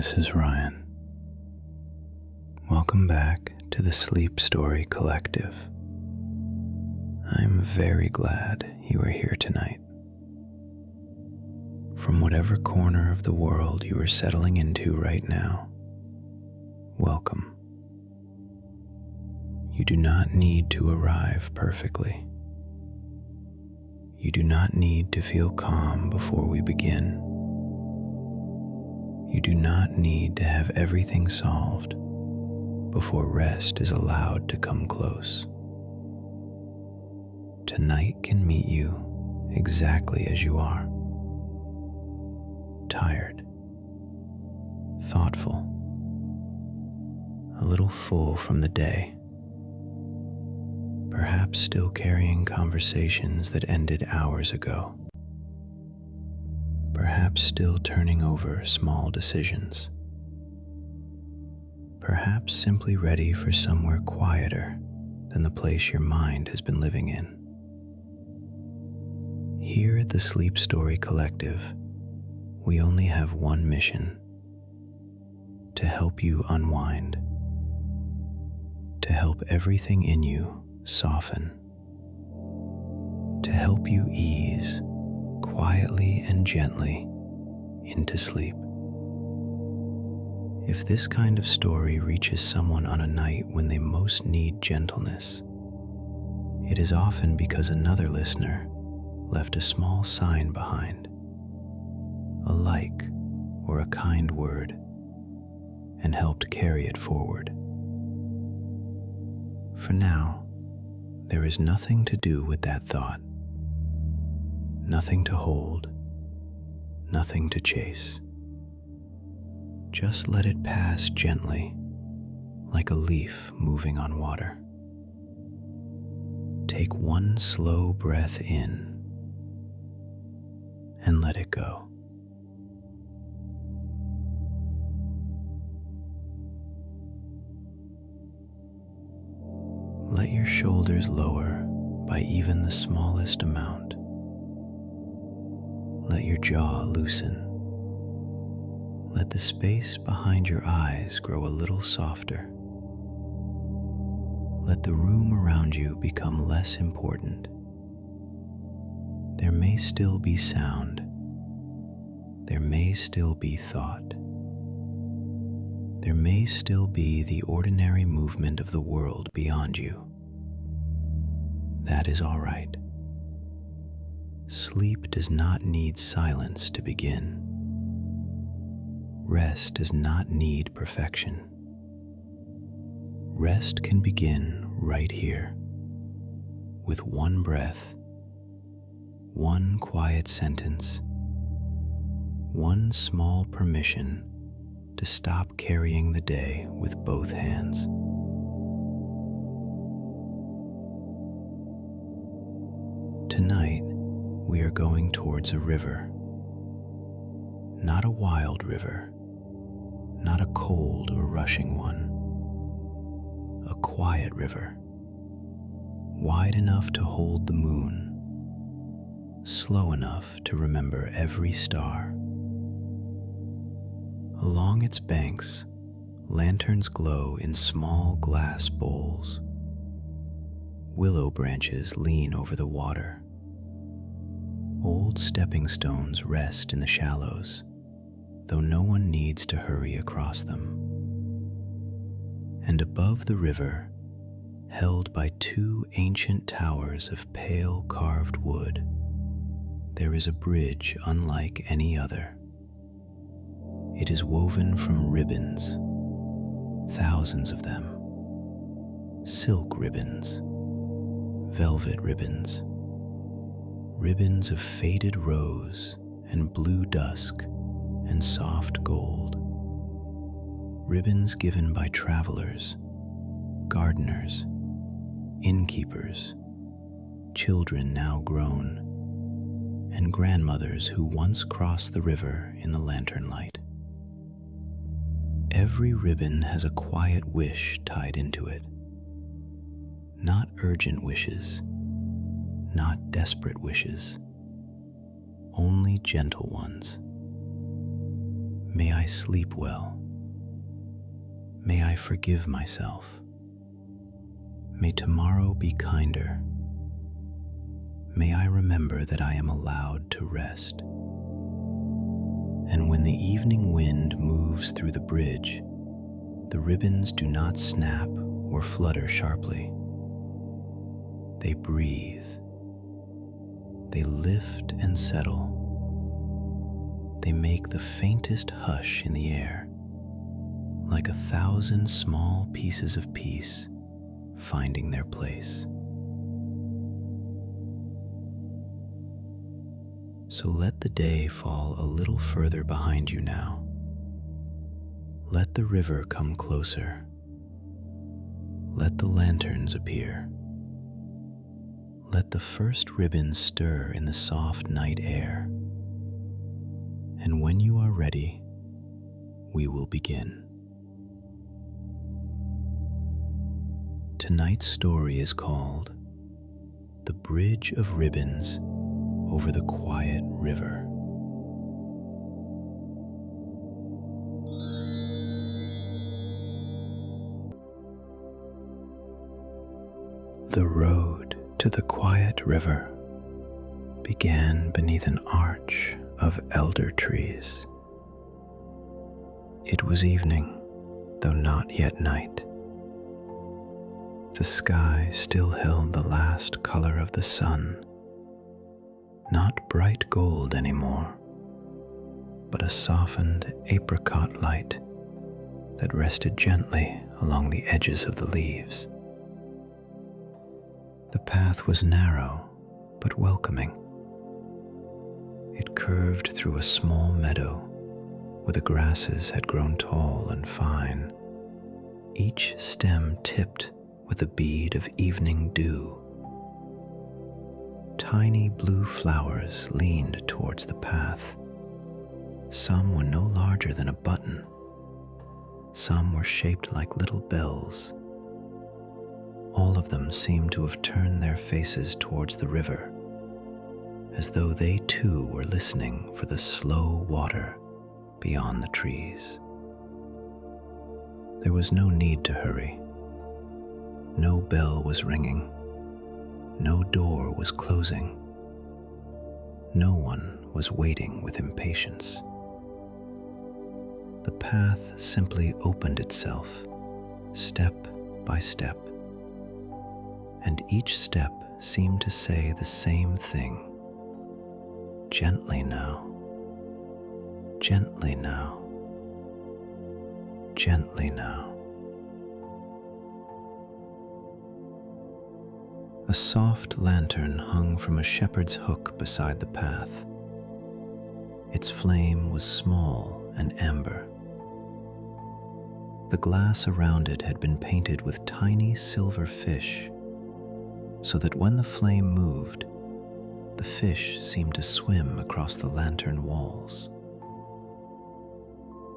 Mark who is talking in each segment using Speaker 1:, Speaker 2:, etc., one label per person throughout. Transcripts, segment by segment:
Speaker 1: this is Ryan. Welcome back to the SleepStory Collective. I'm very glad you are here tonight. From whatever corner of the world you are settling into right now, welcome. You do not need to arrive perfectly. You do not need to feel calm before we begin. You do not need to have everything solved before rest is allowed to come close. Tonight can meet you exactly as you are. Tired, thoughtful, a little full from the day, perhaps still carrying conversations that ended hours ago, perhaps still turning over small decisions, perhaps simply ready for somewhere quieter than the place your mind has been living in. Here at the SleepStory Collective, we only have one mission: to help you unwind, to help everything in you soften, to help you ease quietly and gently into sleep. If this kind of story reaches someone on a night when they most need gentleness, it is often because another listener left a small sign behind, a like or a kind word, and helped carry it forward. For now, there is nothing to do with that thought, nothing to hold, nothing to chase. Just let it pass gently, like a leaf moving on water. Take one slow breath in and let it go. Let your shoulders lower by even the smallest amount. Let your jaw loosen. Let the space behind your eyes grow a little softer. Let the room around you become less important. There may still be sound. There may still be thought. There may still be the ordinary movement of the world beyond you. That is all right. Sleep does not need silence to begin. Rest does not need perfection. Rest can begin right here, with one breath, one quiet sentence, one small permission to stop carrying the day with both hands. Tonight, we are going towards a river. Not a wild river, not a cold or rushing one. A quiet river, wide enough to hold the moon, slow enough to remember every star. Along its banks, lanterns glow in small glass bowls. Willow branches lean over the water. Old stepping stones rest in the shallows, though no one needs to hurry across them. And above the river, held by two ancient towers of pale carved wood, there is a bridge unlike any other. It is woven from ribbons, thousands of them. Silk ribbons, velvet ribbons, ribbons of faded rose and blue dusk and soft gold. Ribbons given by travelers, gardeners, innkeepers, children now grown, and grandmothers who once crossed the river in the lantern light. Every ribbon has a quiet wish tied into it. Not urgent wishes, not desperate wishes, only gentle ones. May I sleep well. May I forgive myself. May tomorrow be kinder. May I remember that I am allowed to rest. And when the evening wind moves through the bridge, the ribbons do not snap or flutter sharply. They breathe. They lift and settle. They make the faintest hush in the air, like 1,000 small pieces of peace finding their place. So let the day fall a little further behind you now. Let the river come closer. Let the lanterns appear. Let the first ribbons stir in the soft night air. And when you are ready, we will begin. Tonight's story is called The Bridge of Ribbons Over the Quiet River. The road to the quiet river began beneath an arch of elder trees. It was evening, though not yet night. The sky still held the last color of the sun, not bright gold anymore, but a softened apricot light that rested gently along the edges of the leaves. The path was narrow but welcoming. It curved through a small meadow where the grasses had grown tall and fine, each stem tipped with a bead of evening dew. Tiny blue flowers leaned towards the path. Some were no larger than a button. Some were shaped like little bells. All of them seemed to have turned their faces towards the river, as though they too were listening for the slow water beyond the trees. There was no need to hurry. No bell was ringing. No door was closing. No one was waiting with impatience. The path simply opened itself, step by step, and each step seemed to say the same thing. Gently now, gently now, gently now. A soft lantern hung from a shepherd's hook beside the path. Its flame was small and amber. The glass around it had been painted with tiny silver fish, so that when the flame moved, the fish seemed to swim across the lantern walls.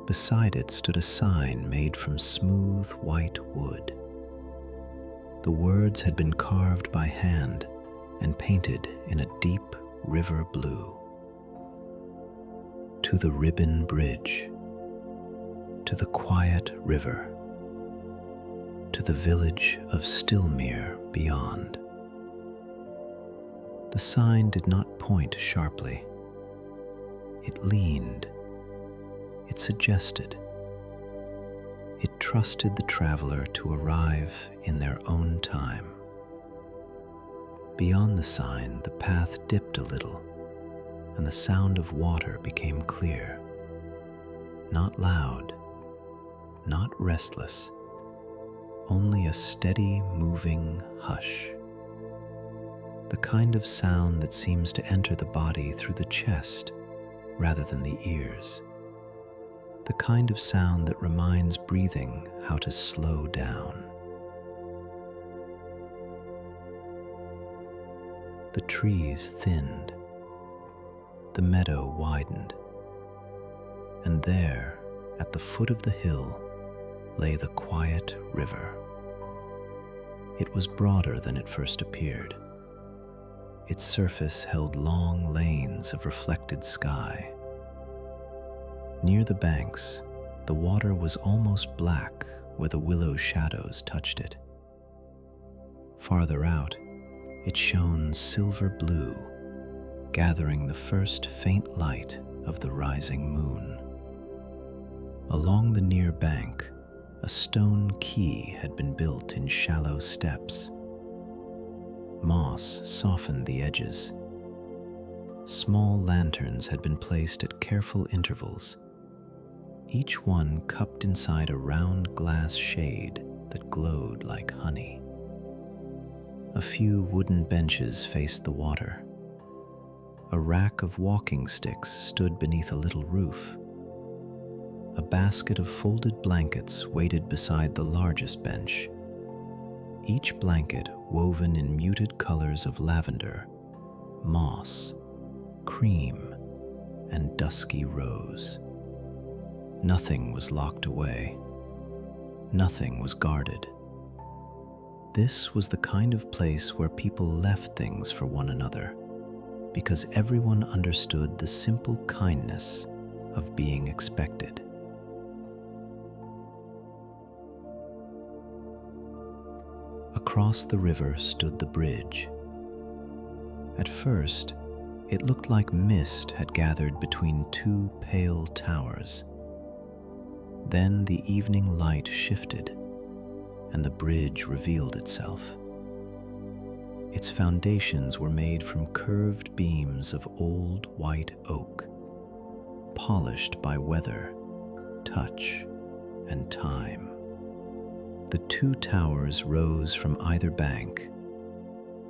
Speaker 1: Beside it stood a sign made from smooth white wood. The words had been carved by hand and painted in a deep river blue. To the ribbon bridge, to the quiet river, to the village of Stillmere beyond. The sign did not point sharply. It leaned. It suggested. It trusted the traveler to arrive in their own time. Beyond the sign, the path dipped a little, and the sound of water became clear. Not loud, not restless, only a steady, moving hush. The kind of sound that seems to enter the body through the chest rather than the ears. The kind of sound that reminds breathing how to slow down. The trees thinned. The meadow widened. And there, at the foot of the hill, lay the quiet river. It was broader than it first appeared. Its surface held long lanes of reflected sky. Near the banks, the water was almost black where the willow shadows touched it. Farther out, it shone silver blue, gathering the first faint light of the rising moon. Along the near bank, a stone quay had been built in shallow steps. Moss softened the edges. Small lanterns had been placed at careful intervals, each one cupped inside a round glass shade that glowed like honey. A few wooden benches faced the water. A rack of walking sticks stood beneath a little roof. A basket of folded blankets waited beside the largest bench, each blanket woven in muted colors of lavender, moss, cream, and dusky rose. Nothing was locked away. Nothing was guarded. This was the kind of place where people left things for one another, because everyone understood the simple kindness of being expected. Across the river stood the bridge. At first, it looked like mist had gathered between two pale towers. Then the evening light shifted, and the bridge revealed itself. Its foundations were made from curved beams of old white oak, polished by weather, touch, and time. The two towers rose from either bank,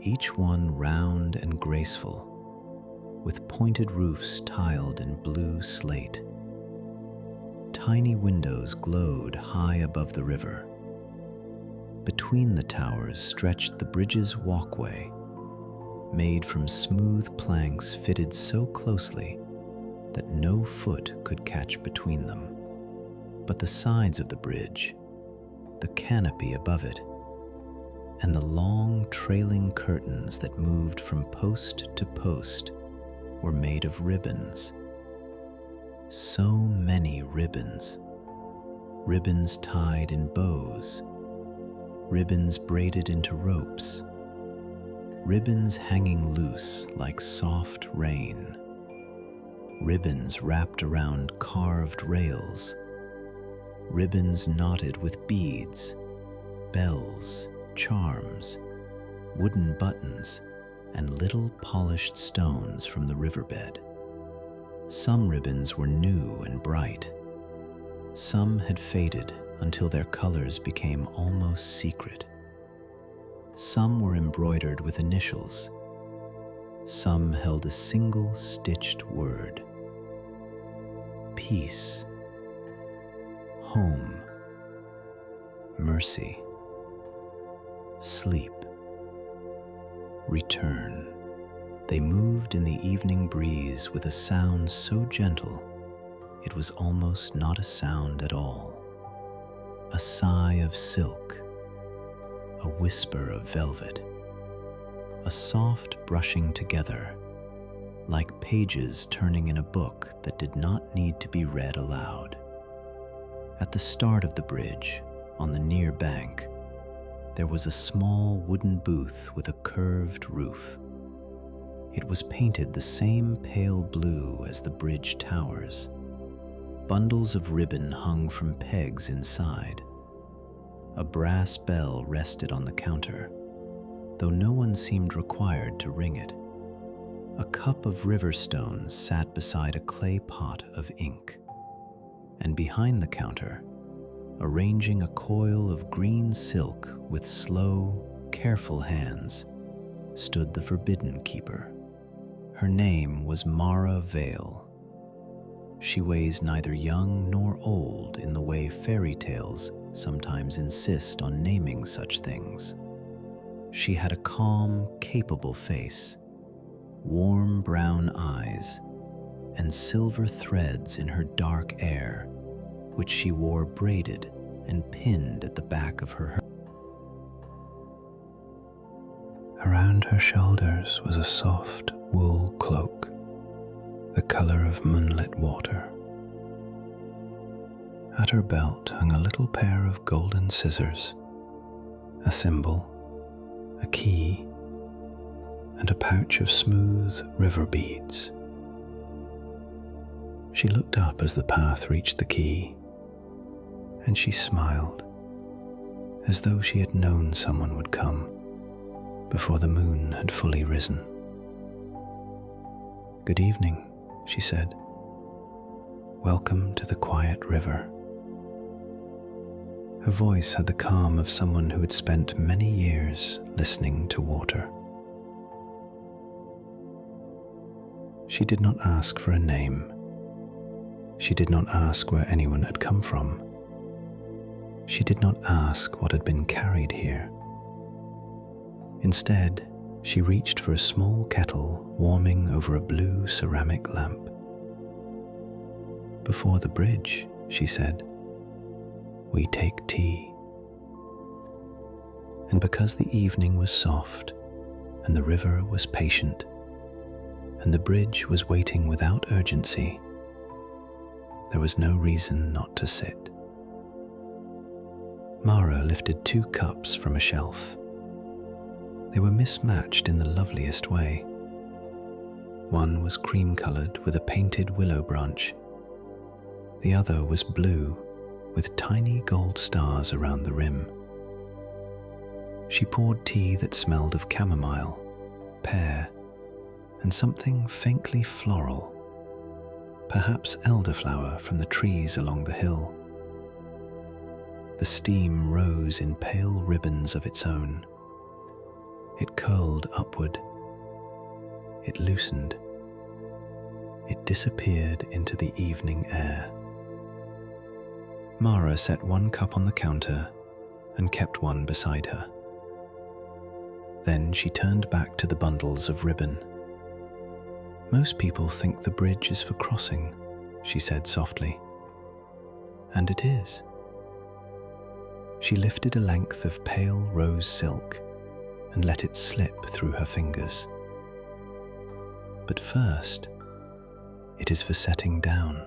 Speaker 1: each one round and graceful, with pointed roofs tiled in blue slate. Tiny windows glowed high above the river. Between the towers stretched the bridge's walkway, made from smooth planks fitted so closely that no foot could catch between them. But the sides of the bridge, the canopy above it, and the long trailing curtains that moved from post to post were made of ribbons. So many ribbons. Ribbons tied in bows. Ribbons braided into ropes. Ribbons hanging loose like soft rain. Ribbons wrapped around carved rails. Ribbons knotted with beads, bells, charms, wooden buttons, and little polished stones from the riverbed. Some ribbons were new and bright. Some had faded until their colors became almost secret. Some were embroidered with initials. Some held a single stitched word: peace, home, mercy, sleep, return. They moved in the evening breeze with a sound so gentle it was almost not a sound at all. A sigh of silk, a whisper of velvet, a soft brushing together, like pages turning in a book that did not need to be read aloud. At the start of the bridge, on the near bank, there was a small wooden booth with a curved roof. It was painted the same pale blue as the bridge towers. Bundles of ribbon hung from pegs inside. A brass bell rested on the counter, though no one seemed required to ring it. A cup of river stones sat beside a clay pot of ink, and behind the counter, arranging a coil of green silk with slow, careful hands, stood the Forbidden Keeper. Her name was Mara Vale. She weighs neither young nor old in the way fairy tales sometimes insist on naming such things. She had a calm, capable face, warm brown eyes, and silver threads in her dark hair, which she wore braided and pinned at the back of her. Around her shoulders was a soft wool cloak, the color of moonlit water. At her belt hung a little pair of golden scissors, a thimble, a key, and a pouch of smooth river beads. She looked up as the path reached the quay, and she smiled, as though she had known someone would come before the moon had fully risen. "Good evening," she said. "Welcome to the quiet river." Her voice had the calm of someone who had spent many years listening to water. She did not ask for a name. She did not ask where anyone had come from. She did not ask what had been carried here. Instead, she reached for a small kettle warming over a blue ceramic lamp. "Before the bridge," she said, "we take tea." And because the evening was soft, and the river was patient, and the bridge was waiting without urgency, there was no reason not to sit. Mara lifted 2 cups from a shelf. They were mismatched in the loveliest way. One was cream-colored with a painted willow branch. The other was blue with tiny gold stars around the rim. She poured tea that smelled of chamomile, pear, and something faintly floral, perhaps elderflower from the trees along the hill. The steam rose in pale ribbons of its own. It curled upward. It loosened. It disappeared into the evening air. Mara set 1 cup on the counter and kept one beside her. Then she turned back to the bundles of ribbon. "Most people think the bridge is for crossing," she said softly. "And it is." She lifted a length of pale rose silk and let it slip through her fingers. "But first, it is for setting down."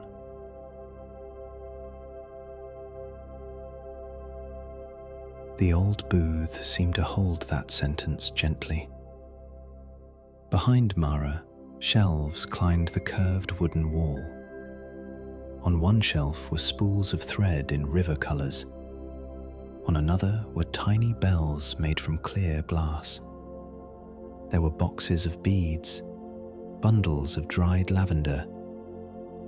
Speaker 1: The old booth seemed to hold that sentence gently. Behind Mara, shelves climbed the curved wooden wall. On one shelf were spools of thread in river colors. On another were tiny bells made from clear glass. There were boxes of beads, bundles of dried lavender,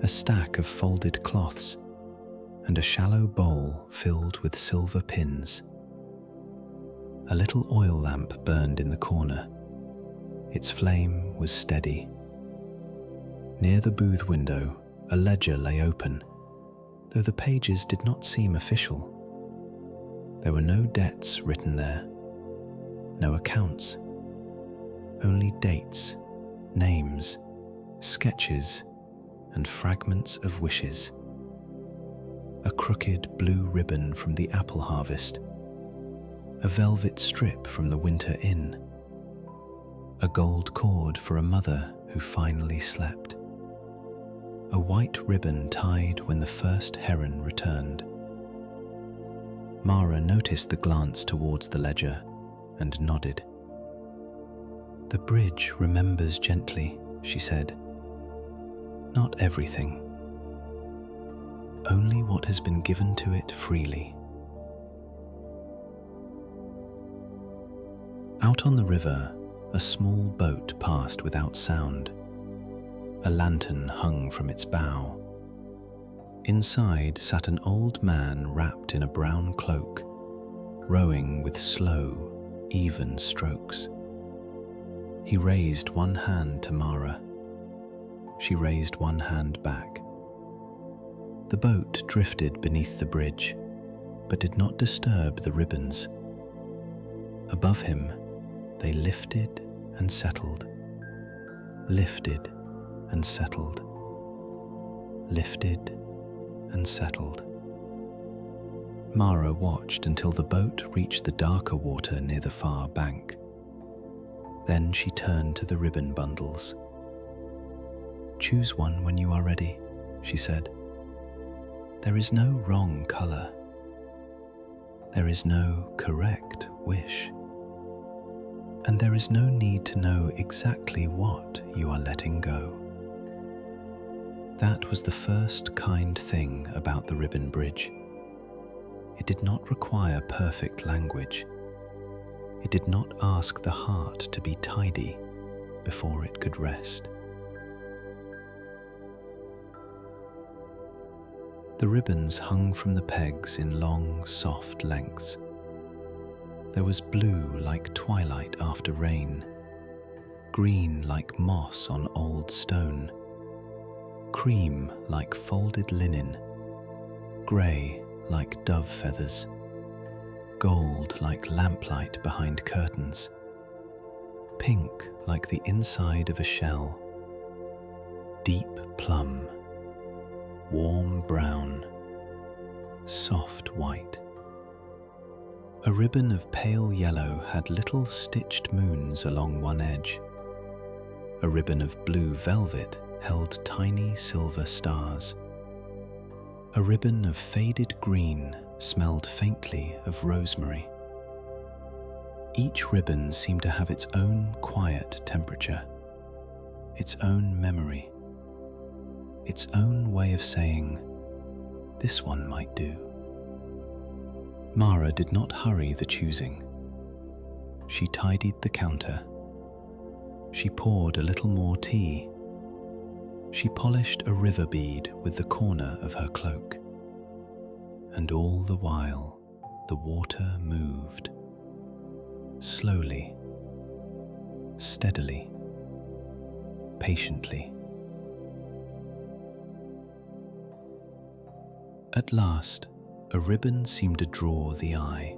Speaker 1: a stack of folded cloths, and a shallow bowl filled with silver pins. A little oil lamp burned in the corner. Its flame was steady. Near the booth window, a ledger lay open, though the pages did not seem official. There were no debts written there, no accounts, only dates, names, sketches, and fragments of wishes. A crooked blue ribbon from the apple harvest, a velvet strip from the winter inn, a gold cord for a mother who finally slept, a white ribbon tied when the first heron returned. Mara noticed the glance towards the ledger and nodded. "The bridge remembers gently," she said. "Not everything. Only what has been given to it freely." Out on the river, a small boat passed without sound. A lantern hung from its bow. Inside sat an old man wrapped in a brown cloak, rowing with slow, even strokes. He raised one hand to Mara. She raised one hand back. The boat drifted beneath the bridge, but did not disturb the ribbons. Above him, they lifted and settled, lifted and settled, lifted and settled. Mara watched until the boat reached the darker water near the far bank. Then she turned to the ribbon bundles. "Choose one when you are ready," she said. There is no wrong color. There is no correct wish. And there is no need to know exactly what you are letting go. That was the first kind thing about the ribbon bridge. It did not require perfect language. It did not ask the heart to be tidy before it could rest. The ribbons hung from the pegs in long, soft lengths. There was blue like twilight after rain, green like moss on old stone, cream like folded linen, grey like dove feathers, gold like lamplight behind curtains, pink like the inside of a shell, deep plum, warm brown, soft white. A ribbon of pale yellow had little stitched moons along one edge. A ribbon of blue velvet held tiny silver stars. A ribbon of faded green smelled faintly of rosemary. Each ribbon seemed to have its own quiet temperature, its own memory, its own way of saying, "This one might do." Mara did not hurry the choosing. She tidied the counter. She poured a little more tea. She polished a river bead with the corner of her cloak. And all the while, the water moved, slowly, steadily, patiently. At last, a ribbon seemed to draw the eye.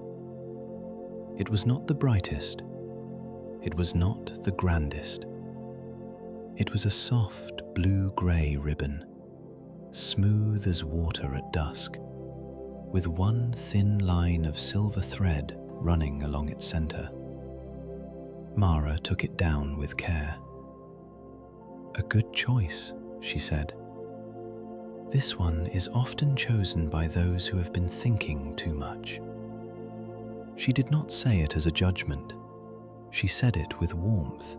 Speaker 1: It was not the brightest. It was not the grandest. It was a soft blue-grey ribbon, smooth as water at dusk, with one thin line of silver thread running along its center. Mara took it down with care. "A good choice," she said. "This one is often chosen by those who have been thinking too much." She did not say it as a judgment. She said it with warmth,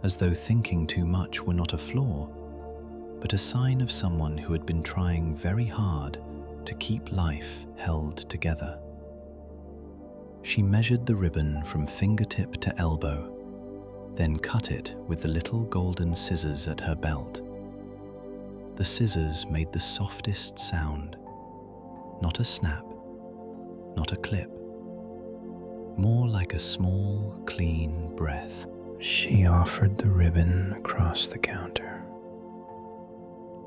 Speaker 1: as though thinking too much were not a flaw, but a sign of someone who had been trying very hard to keep life held together. She measured the ribbon from fingertip to elbow, then cut it with the little golden scissors at her belt. The scissors made the softest sound, not a snap, not a clip, more like a small, clean breath. She offered the ribbon across the counter.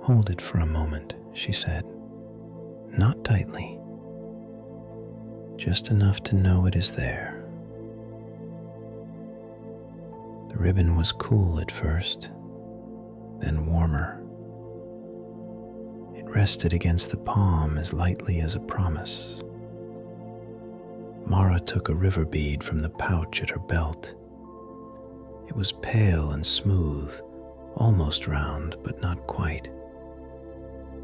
Speaker 1: "Hold it for a moment," she said. "Not tightly, just enough to know it is there." The ribbon was cool at first, then warmer. It rested against the palm as lightly as a promise. Mara took a river bead from the pouch at her belt. It was pale and smooth, almost round, but not quite.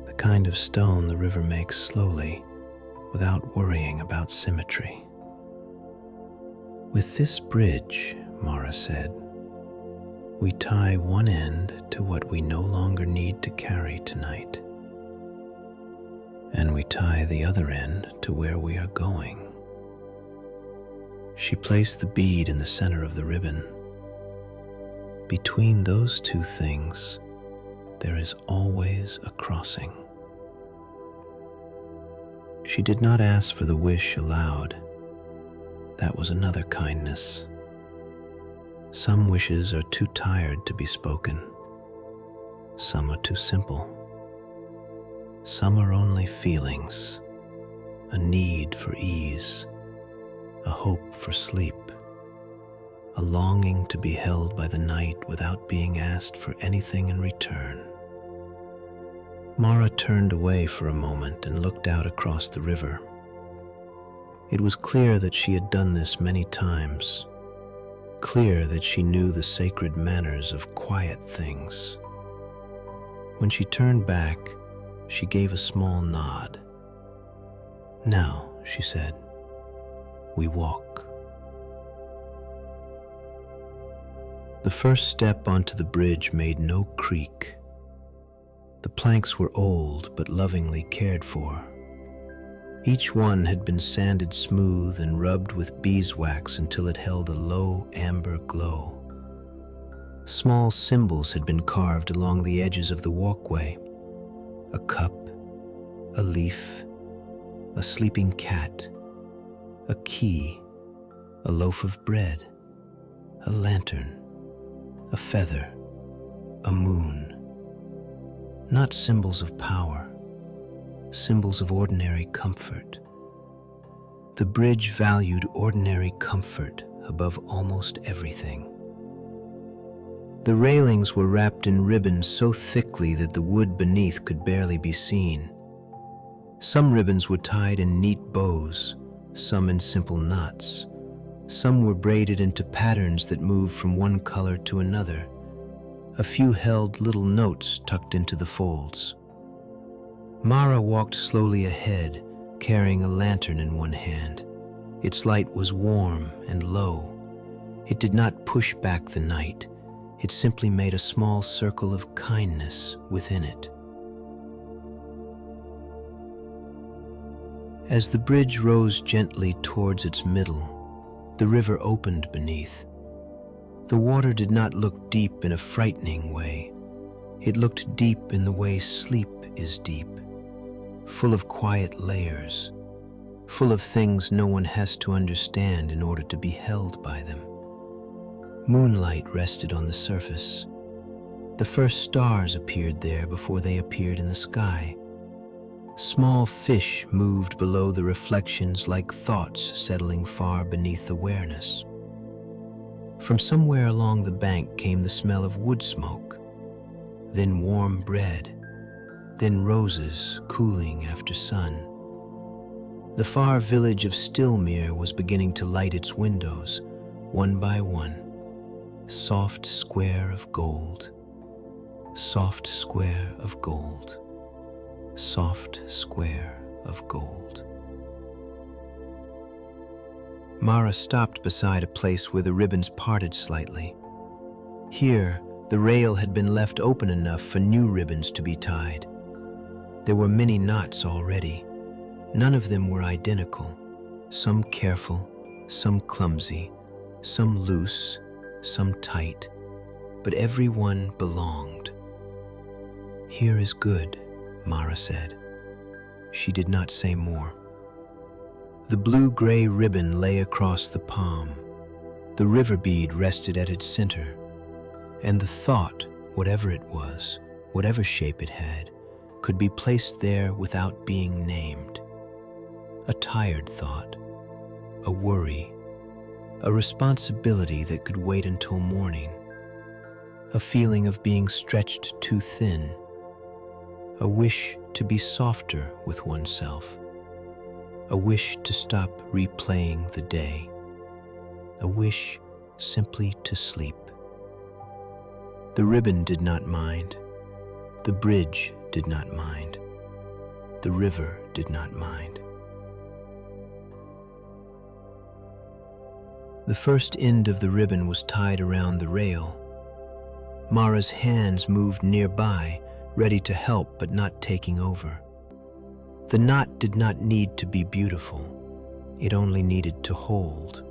Speaker 1: The kind of stone the river makes slowly, without worrying about symmetry. "With this bridge," Mara said, "we tie one end to what we no longer need to carry tonight. And we tie the other end to where we are going." She placed the bead in the center of the ribbon. Between those two things, there is always a crossing. She did not ask for the wish aloud. That was another kindness. Some wishes are too tired to be spoken. Some are too simple. Some are only feelings, a need for ease, a hope for sleep, a longing to be held by the night without being asked for anything in return. Mara turned away for a moment and looked out across the river. It was clear that she had done this many times, clear that she knew the sacred manners of quiet things. When she turned back, She gave a small nod. "Now," she said, "we walk." The first step onto the bridge made no creak. The planks were old but lovingly cared for. Each one had been sanded smooth and rubbed with beeswax until it held a low amber glow. Small symbols had been carved along the edges of the walkway: a cup, a leaf, a sleeping cat, a key, a loaf of bread, a lantern, a feather, a moon. Not symbols of power, symbols of ordinary comfort. The bridge valued ordinary comfort above almost everything. The railings were wrapped in ribbons so thickly that the wood beneath could barely be seen. Some ribbons were tied in neat bows, some in simple knots. Some were braided into patterns that moved from one color to another. A few held little notes tucked into the folds. Mara walked slowly ahead, carrying a lantern in one hand. Its light was warm and low. It did not push back the night. It simply made a small circle of kindness within it. As the bridge rose gently towards its middle, the river opened beneath. The water did not look deep in a frightening way. It looked deep in the way sleep is deep, full of quiet layers, full of things no one has to understand in order to be held by them. Moonlight rested on the surface. The first stars appeared there before they appeared in the sky. Small fish moved below the reflections like thoughts settling far beneath awareness. From somewhere along the bank came the smell of wood smoke, then warm bread, then roses cooling after sun. The far village of Stillmere was beginning to light its windows, one by one. Soft square of gold, soft square of gold, soft square of gold. Mara stopped beside a place where the ribbons parted slightly. Here, the rail had been left open enough for new ribbons to be tied. There were many knots already. None of them were identical. Some careful, some clumsy, some loose, some tight, but every one belonged. "Here is good," Mara said. She did not say more. The blue-gray ribbon lay across the palm. The river bead rested at its center, and the thought, whatever it was, whatever shape it had, could be placed there without being named. A tired thought, a worry, a responsibility that could wait until morning, a feeling of being stretched too thin, a wish to be softer with oneself, a wish to stop replaying the day, a wish simply to sleep. The ribbon did not mind. The bridge did not mind. The river did not mind. The first end of the ribbon was tied around the rail. Mara's hands moved nearby, ready to help but not taking over. The knot did not need to be beautiful. It only needed to hold.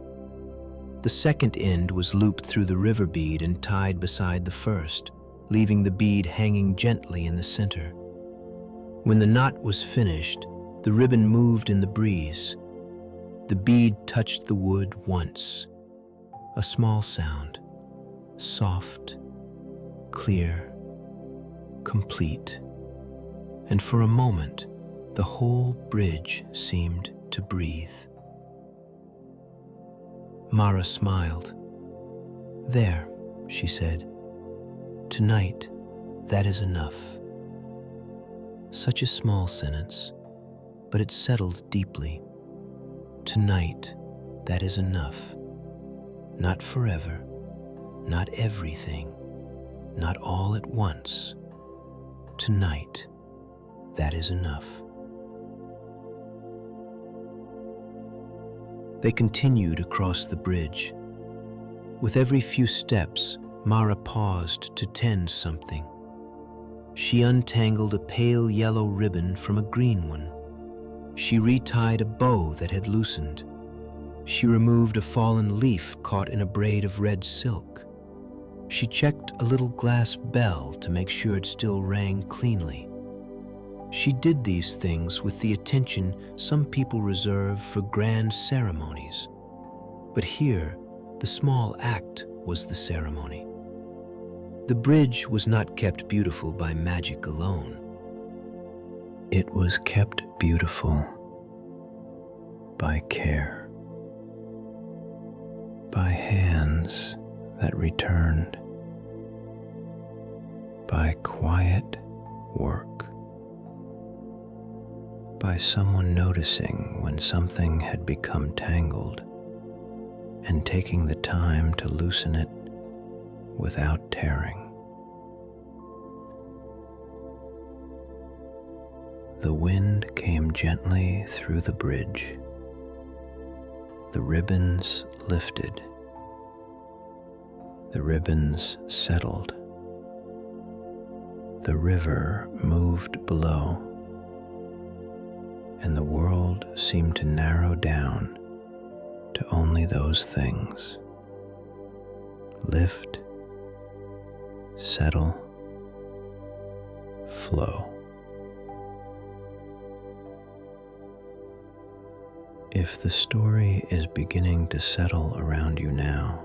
Speaker 1: The second end was looped through the river bead and tied beside the first, leaving the bead hanging gently in the center. When the knot was finished, the ribbon moved in the breeze. The bead touched the wood once. A small sound, soft, clear, complete. And for a moment, the whole bridge seemed to breathe. Mara smiled. "There," she said. "Tonight, that is enough." Such a small sentence, but it settled deeply. Tonight, that is enough. Not forever, not everything, not all at once. Tonight, That is enough. They continued across the bridge. With every few steps, Mara paused to tend something. She untangled a pale yellow ribbon from a green one. She retied a bow that had loosened. She removed a fallen leaf caught in a braid of red silk. She checked a little glass bell to make sure it still rang cleanly. She did these things with the attention some people reserve for grand ceremonies. But here, the small act was the ceremony. The bridge was not kept beautiful by magic alone. It was kept beautiful by care, by hands that returned, by quiet work, by someone noticing when something had become tangled and taking the time to loosen it without tearing. The wind came gently through the bridge. The ribbons lifted. The ribbons settled. The river moved below, and the world seemed to narrow down to only those things. Lift, settle, flow. If the story is beginning to settle around you now,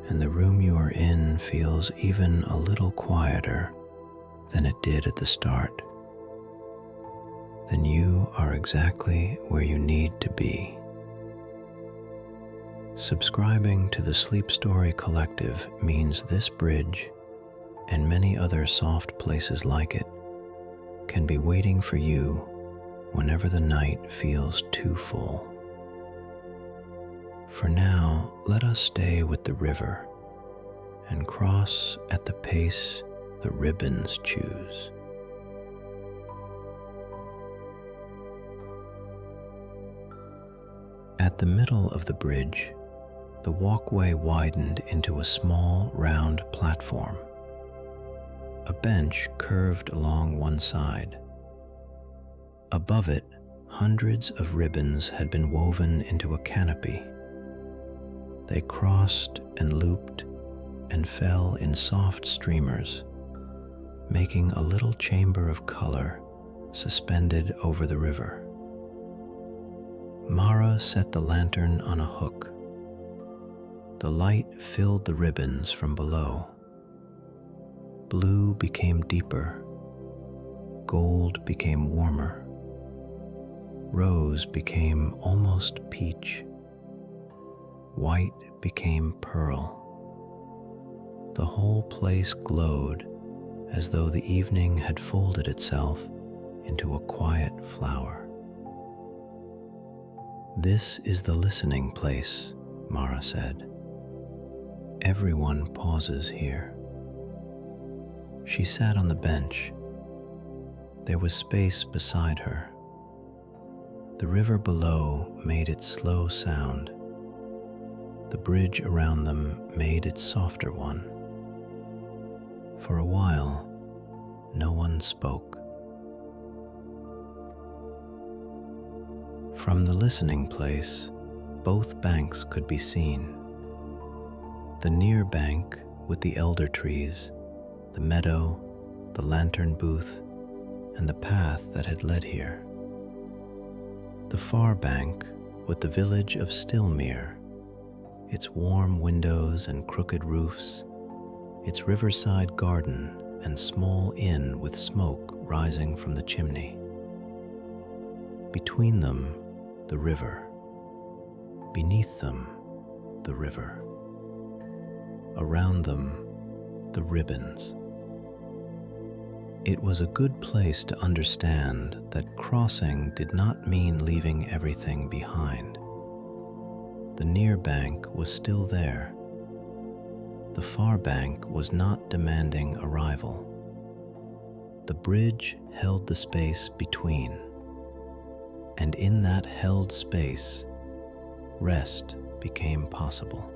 Speaker 1: and the room you are in feels even a little quieter than it did at the start, then you are exactly where you need to be. Subscribing to the SleepStory Collective means this bridge, and many other soft places like it, can be waiting for you whenever the night feels too full. For now, let us stay with the river and cross at the pace the ribbons choose. At the middle of the bridge, the walkway widened into a small, round platform. A bench curved along one side. Above it, hundreds of ribbons had been woven into a canopy. They crossed and looped and fell in soft streamers, making a little chamber of color suspended over the river. Mara set the lantern on a hook. The light filled the ribbons from below. Blue became deeper. Gold became warmer. Rose became almost peach. White became pearl. The whole place glowed as though the evening had folded itself into a quiet flower. "This is the listening place," Mara said. "Everyone pauses here." She sat on the bench. There was space beside her. The river below made its slow sound. The bridge around them made its softer one. For a while, no one spoke. From the listening place, both banks could be seen. The near bank with the elder trees, the meadow, the lantern booth, and the path that had led here. The far bank with the village of Stillmere, its warm windows and crooked roofs, its riverside garden and small inn with smoke rising from the chimney. Between them, the river. Beneath them, the river. Around them, the ribbons. It was a good place to understand that crossing did not mean leaving everything behind. The near bank was still there. The far bank was not demanding arrival. The bridge held the space between, and in that held space, rest became possible.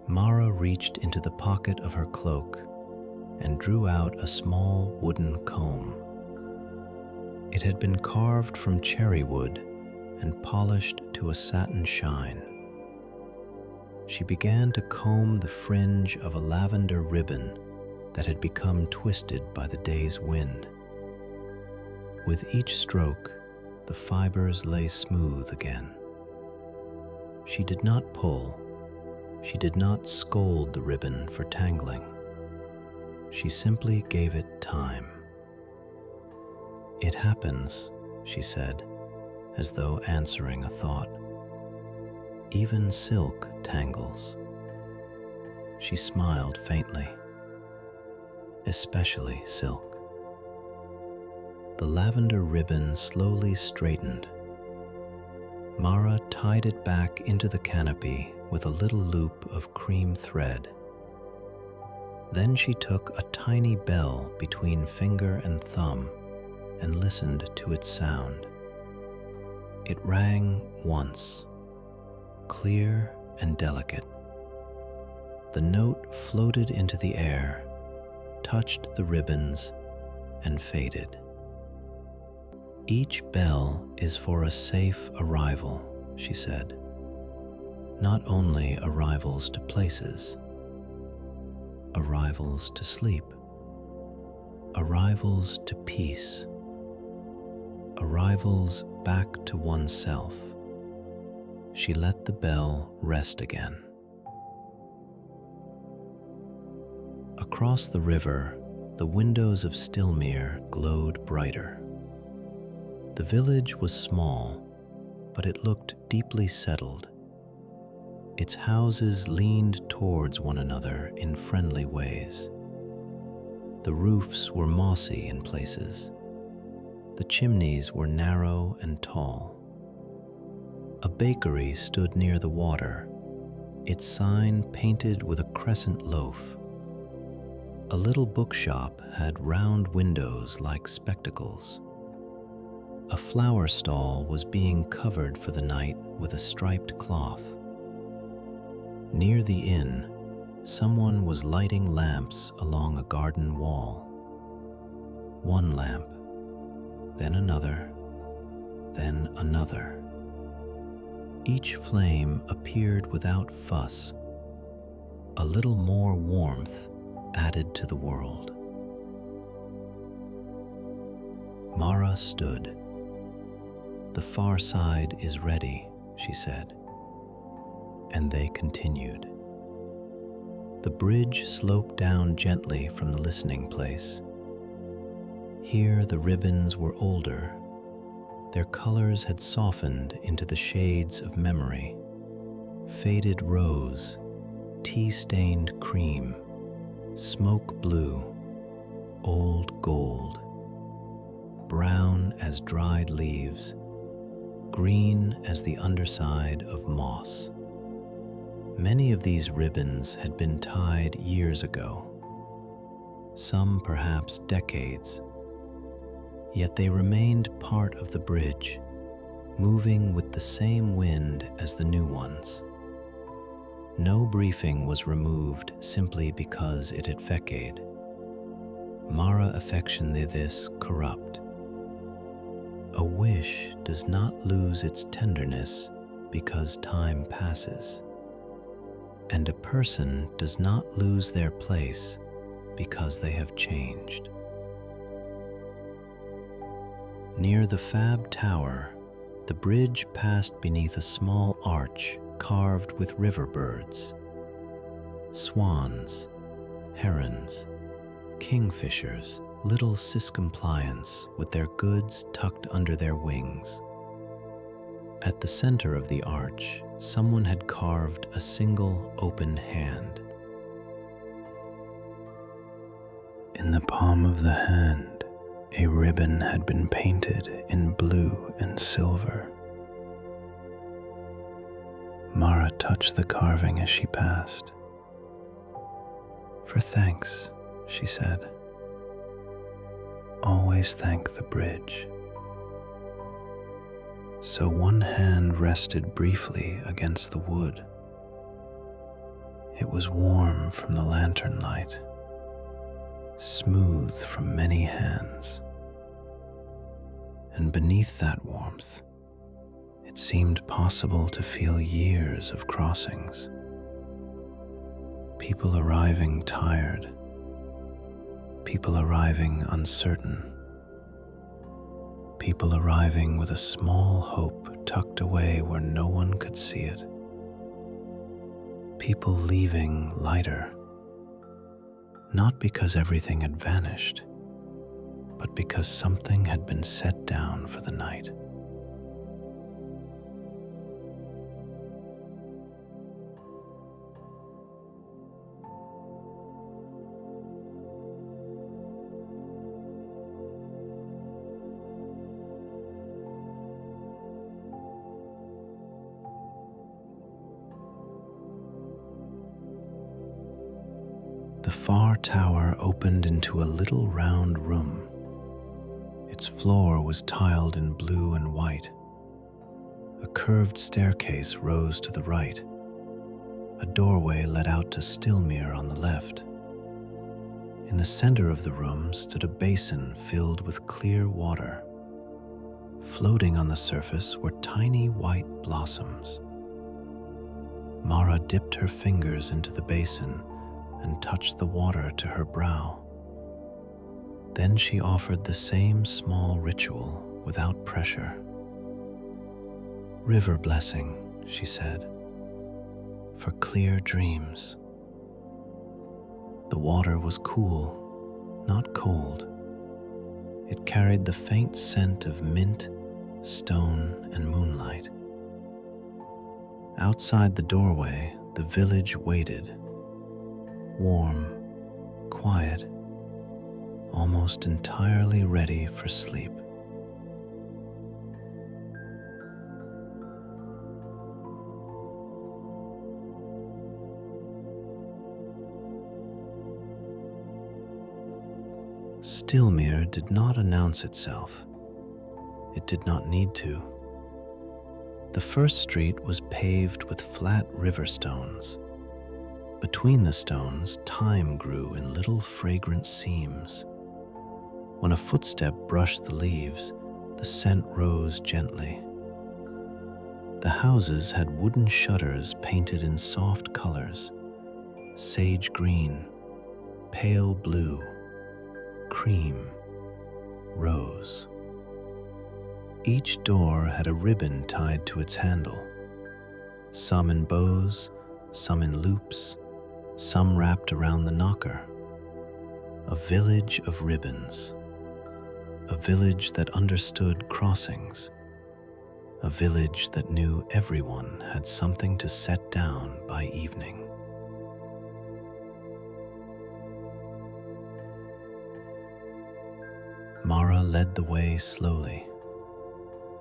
Speaker 1: Mara reached into the pocket of her cloak and drew out a small wooden comb. It had been carved from cherry wood and polished to a satin shine. She began to comb the fringe of a lavender ribbon that had become twisted by the day's wind. With each stroke, the fibers lay smooth again. She did not pull. She did not scold the ribbon for tangling. She simply gave it time. "It happens," she said, as though answering a thought. "Even silk tangles." She smiled faintly. "Especially silk." The lavender ribbon slowly straightened. Mara tied it back into the canopy with a little loop of cream thread. Then she took a tiny bell between finger and thumb and listened to its sound. It rang once, clear and delicate. The note floated into the air, touched the ribbons, and faded. "Each bell is for a safe arrival," she said. "Not only arrivals to places, arrivals to sleep, arrivals to peace, arrivals back to oneself." She let the bell rest again. Across the river, the windows of Stilmere glowed brighter. The village was small, but it looked deeply settled. Its houses leaned towards one another in friendly ways. The roofs were mossy in places. The chimneys were narrow and tall. A bakery stood near the water, its sign painted with a crescent loaf. A little bookshop had round windows like spectacles. A flower stall was being covered for the night with a striped cloth. Near the inn, someone was lighting lamps along a garden wall. One lamp, then another, then another. Each flame appeared without fuss. A little more warmth added to the world. Mara stood. "The far side is ready," she said. And they continued. The bridge sloped down gently from the listening place. Here the ribbons were older. Their colors had softened into the shades of memory. Faded rose, tea-stained cream, smoke blue, old gold, brown as dried leaves, green as the underside of moss. Many of these ribbons had been tied years ago, some perhaps decades, yet they remained part of the bridge, moving with the same wind as the new ones. No briefing was removed simply because it had fecade. Mara affectioned this corrupt. A wish does not lose its tenderness because time passes, and a person does not lose their place because they have changed. Near the Fab Tower, the bridge passed beneath a small arch carved with river birds. Swans, herons, kingfishers, little ciscompliants with their goods tucked under their wings. At the center of the arch, someone had carved a single open hand. In the palm of the hand, a ribbon had been painted in blue and silver. Mara touched the carving as she passed. "For thanks," she said. Always thank the bridge. So one hand rested briefly against the wood. It was warm from the lantern light, smooth from many hands. And beneath that warmth, it seemed possible to feel years of crossings. People arriving tired, people arriving uncertain, people arriving with a small hope tucked away where no one could see it. People leaving lighter, not because everything had vanished, but because something had been set down for the night. The far tower opened into a little round room. Its floor was tiled in blue and white. A curved staircase rose to the right. A doorway led out to Stillmere on the left. In the center of the room stood a basin filled with clear water. Floating on the surface were tiny white blossoms. Mara dipped her fingers into the basin and touched the water to her brow. Then she offered the same small ritual without pressure. "River blessing," she said, "for clear dreams." The water was cool, not cold. It carried the faint scent of mint, stone, and moonlight. Outside the doorway, the village waited. Warm, quiet, almost entirely ready for sleep. Stillmere did not announce itself. It did not need to. The first street was paved with flat river stones. Between the stones, thyme grew in little fragrant seams. When a footstep brushed the leaves, the scent rose gently. The houses had wooden shutters painted in soft colors: sage green, pale blue, cream, rose. Each door had a ribbon tied to its handle, some in bows, some in loops, some wrapped around the knocker. A village of ribbons. A village that understood crossings. A village that knew everyone had something to set down by evening. Mara led the way slowly.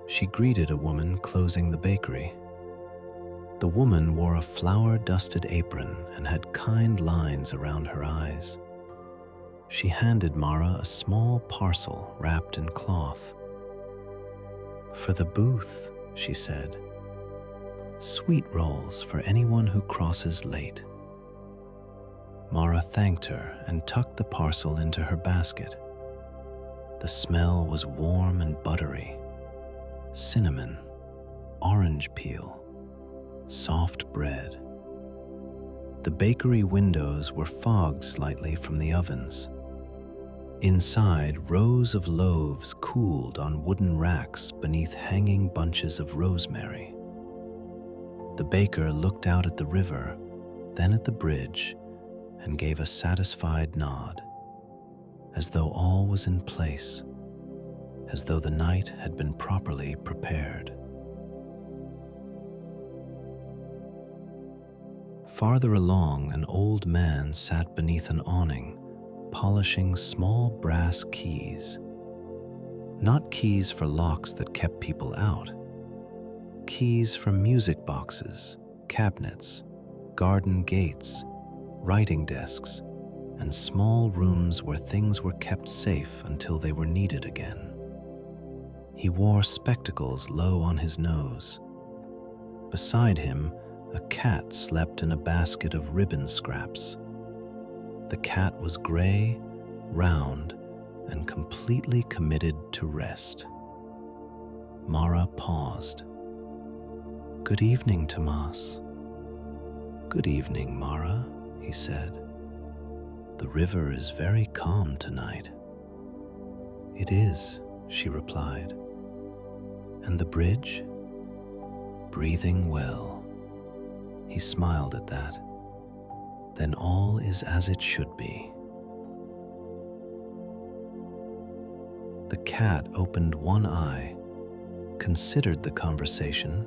Speaker 1: She greeted a woman closing the bakery. The woman wore a flour-dusted apron and had kind lines around her eyes. She handed Mara a small parcel wrapped in cloth. "For the booth," she said. "Sweet rolls for anyone who crosses late." Mara thanked her and tucked the parcel into her basket. The smell was warm and buttery. Cinnamon, orange peel, soft bread. The bakery windows were fogged slightly from the ovens. Inside, rows of loaves cooled on wooden racks beneath hanging bunches of rosemary. The baker looked out at the river, then at the bridge, and gave a satisfied nod, as though all was in place, as though the night had been properly prepared. Farther along, an old man sat beneath an awning, polishing small brass keys. Not keys for locks that kept people out. Keys from music boxes, cabinets, garden gates, writing desks, and small rooms where things were kept safe until they were needed again. He wore spectacles low on his nose. Beside him, a cat slept in a basket of ribbon scraps. The cat was gray, round, and completely committed to rest. Mara paused. "Good evening, Tomas." "Good evening, Mara," he said. "The river is very calm tonight." "It is," she replied. "And the bridge?" "Breathing well." He smiled at that. "Then all is as it should be." The cat opened one eye, considered the conversation,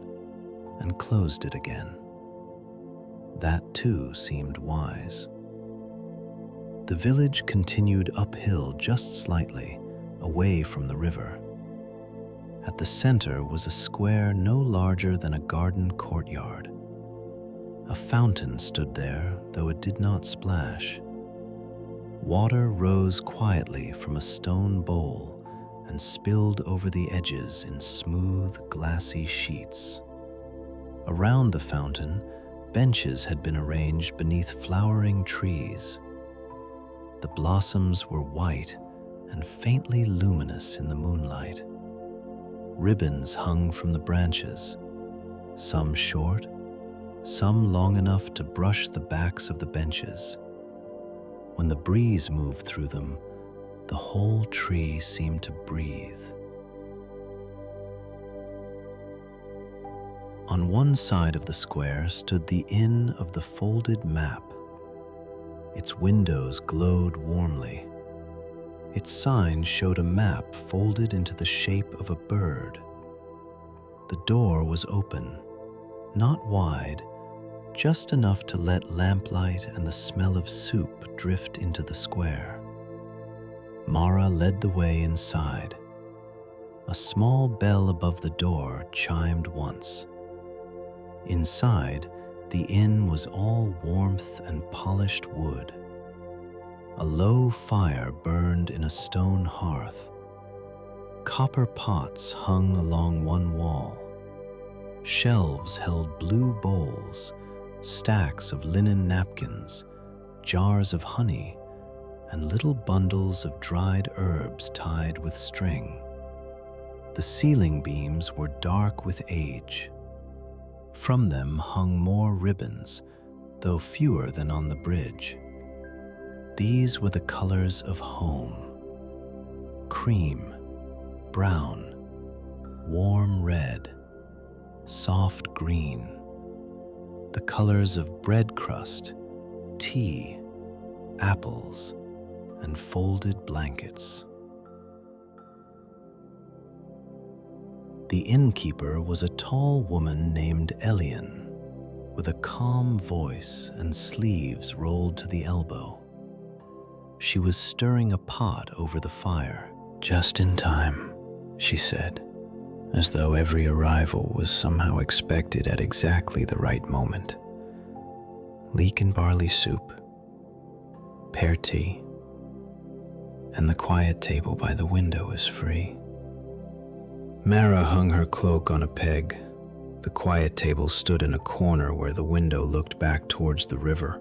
Speaker 1: and closed it again. That too seemed wise. The village continued uphill just slightly, away from the river. At the center was a square no larger than a garden courtyard. A fountain stood there, though it did not splash. Water rose quietly from a stone bowl and spilled over the edges in smooth, glassy sheets. Around the fountain, benches had been arranged beneath flowering trees. The blossoms were white and faintly luminous in the moonlight. Ribbons hung from the branches, some short, some long enough to brush the backs of the benches. When the breeze moved through them, the whole tree seemed to breathe. On one side of the square stood the Inn of the Folded Map. Its windows glowed warmly. Its sign showed a map folded into the shape of a bird. The door was open, not wide, just enough to let lamplight and the smell of soup drift into the square. Mara led the way inside. A small bell above the door chimed once. Inside, the inn was all warmth and polished wood. A low fire burned in a stone hearth. Copper pots hung along one wall. Shelves held blue bowls, stacks of linen napkins, jars of honey, and little bundles of dried herbs tied with string. The ceiling beams were dark with age. From them hung more ribbons, though fewer than on the bridge. These were the colors of home: cream, brown, warm red, soft green, the colors of bread crust, tea, apples, and folded blankets. The innkeeper was a tall woman named Elian, with a calm voice and sleeves rolled to the elbow. She was stirring a pot over the fire. "Just in time," she said, as though every arrival was somehow expected at exactly the right moment. "Leek and barley soup, pear tea, and the quiet table by the window is free." Mara hung her cloak on a peg. The quiet table stood in a corner where the window looked back towards the river.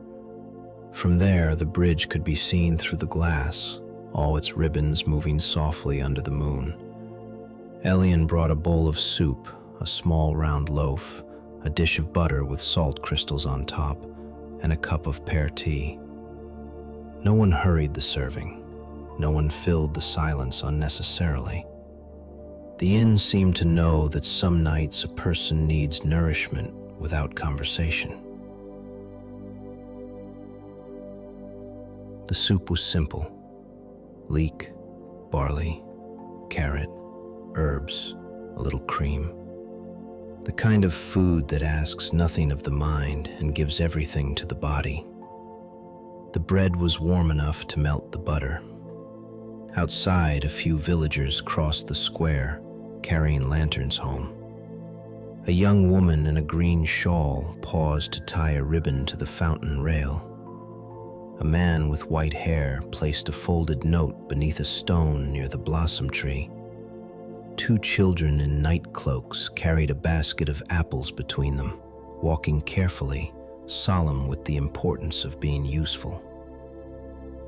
Speaker 1: From there, the bridge could be seen through the glass, all its ribbons moving softly under the moon. Elian brought a bowl of soup, a small round loaf, a dish of butter with salt crystals on top, and a cup of pear tea. No one hurried the serving. No one filled the silence unnecessarily. The inn seemed to know that some nights a person needs nourishment without conversation. The soup was simple: leek, barley, carrot, herbs, a little cream. The kind of food that asks nothing of the mind and gives everything to the body. The bread was warm enough to melt the butter. Outside, a few villagers crossed the square, carrying lanterns home. A young woman in a green shawl paused to tie a ribbon to the fountain rail. A man with white hair placed a folded note beneath a stone near the blossom tree. 2 children in night cloaks carried a basket of apples between them, walking carefully, solemn with the importance of being useful.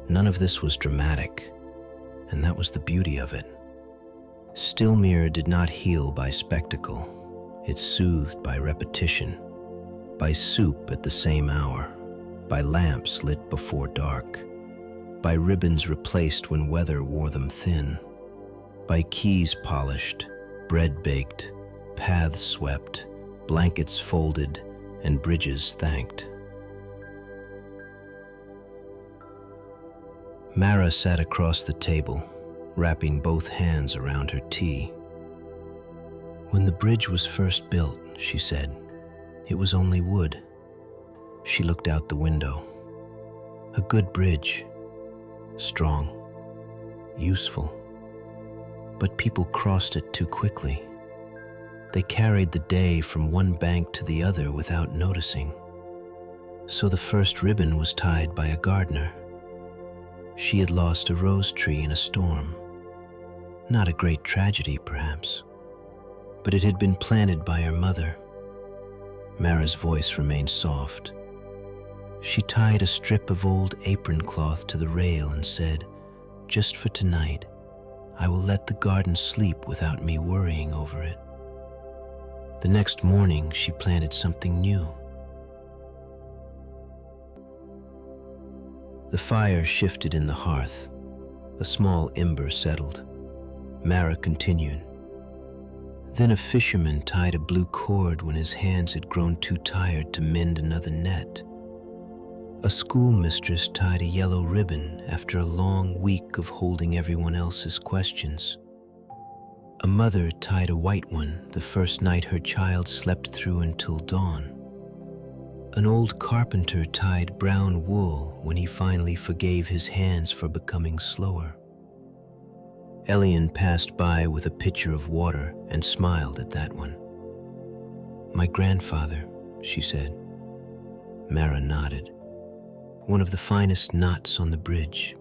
Speaker 1: None of this was dramatic, and that was the beauty of it. Stillmere did not heal by spectacle. It soothed by repetition, by soup at the same hour, by lamps lit before dark, by ribbons replaced when weather wore them thin, by keys polished, bread baked, paths swept, blankets folded, and bridges thanked. Mara sat across the table, wrapping both hands around her tea. "When the bridge was first built," she said, "it was only wood." She looked out the window. A good bridge, strong, useful. But people crossed it too quickly. They carried the day from one bank to the other without noticing. So the first ribbon was tied by a gardener. She had lost a rose tree in a storm. Not a great tragedy, perhaps, but it had been planted by her mother. Mara's voice remained soft. She tied a strip of old apron cloth to the rail and said, "Just for tonight, I will let the garden sleep without me worrying over it." The next morning, she planted something new. The fire shifted in the hearth. A small ember settled. Mara continued. Then a fisherman tied a blue cord when his hands had grown too tired to mend another net. A schoolmistress tied a yellow ribbon after a long week of holding everyone else's questions. A mother tied a white one the first night her child slept through until dawn. An old carpenter tied brown wool when he finally forgave his hands for becoming slower. Elian passed by with a pitcher of water and smiled at that one. "My grandfather," she said. Mara nodded. "One of the finest knots on the bridge."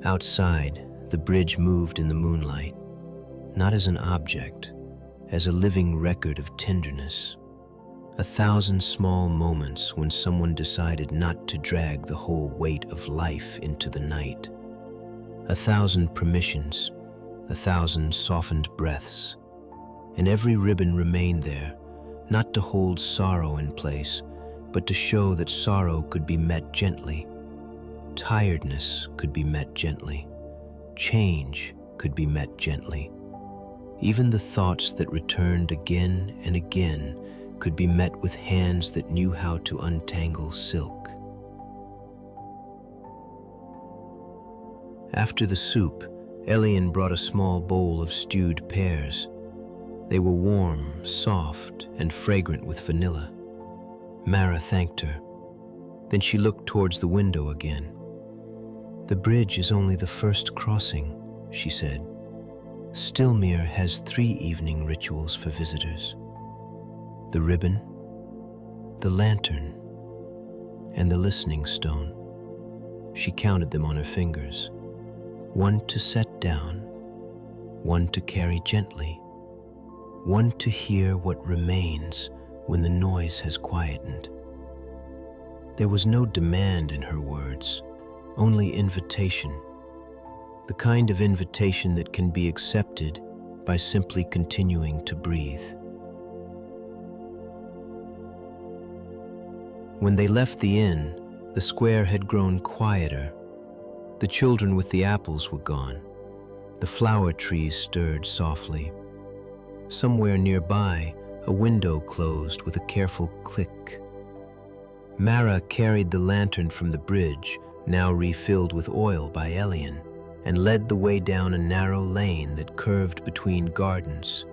Speaker 1: Outside, the bridge moved in the moonlight, not as an object, as a living record of tenderness. 1,000 small moments when someone decided not to drag the whole weight of life into the night. 1,000 permissions, 1,000 softened breaths, and every ribbon remained there, not to hold sorrow in place, but to show that sorrow could be met gently. Tiredness could be met gently. Change could be met gently. Even the thoughts that returned again and again could be met with hands that knew how to untangle silk. After the soup, Elian brought a small bowl of stewed pears. They were warm, soft, and fragrant with vanilla. Mara thanked her. Then she looked towards the window again. "The bridge is only the first crossing," she said. "Stillmere has 3 evening rituals for visitors. The ribbon, the lantern, and the listening stone." She counted them on her fingers. 1 to set down, 1 to carry gently, 1 to hear what remains when the noise has quietened. There was no demand in her words, only invitation. The kind of invitation that can be accepted by simply continuing to breathe. When they left the inn, the square had grown quieter. The children with the apples were gone. The flower trees stirred softly. Somewhere nearby, a window closed with a careful click. Mara carried the lantern from the bridge, now refilled with oil by Elian, and led the way down a narrow lane that curved between gardens.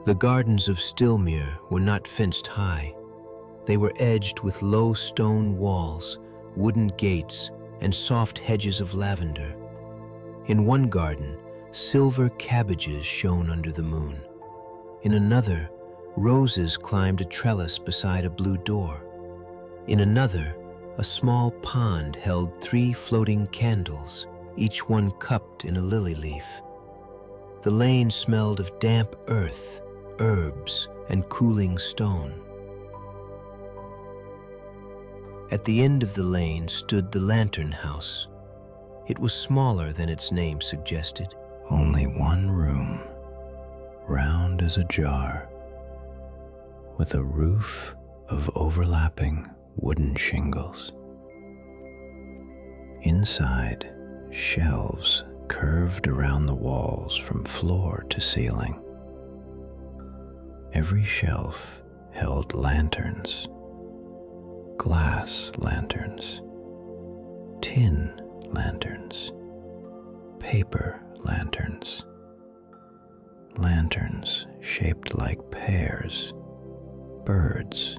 Speaker 1: The gardens of Stillmere were not fenced high. They were edged with low stone walls, wooden gates, and soft hedges of lavender. In one garden, silver cabbages shone under the moon. In another, roses climbed a trellis beside a blue door.
Speaker 2: In another, a small pond held 3 floating candles, each one cupped in a lily leaf. The lane smelled of damp earth, herbs, and cooling stone. At the end of the lane stood the lantern house. It was smaller than its name suggested.
Speaker 1: Only one room, round as a jar, with a roof of overlapping wooden shingles. Inside, shelves curved around the walls from floor to ceiling. Every shelf held lanterns, glass lanterns, tin lanterns, paper lanterns, lanterns shaped like pears, birds,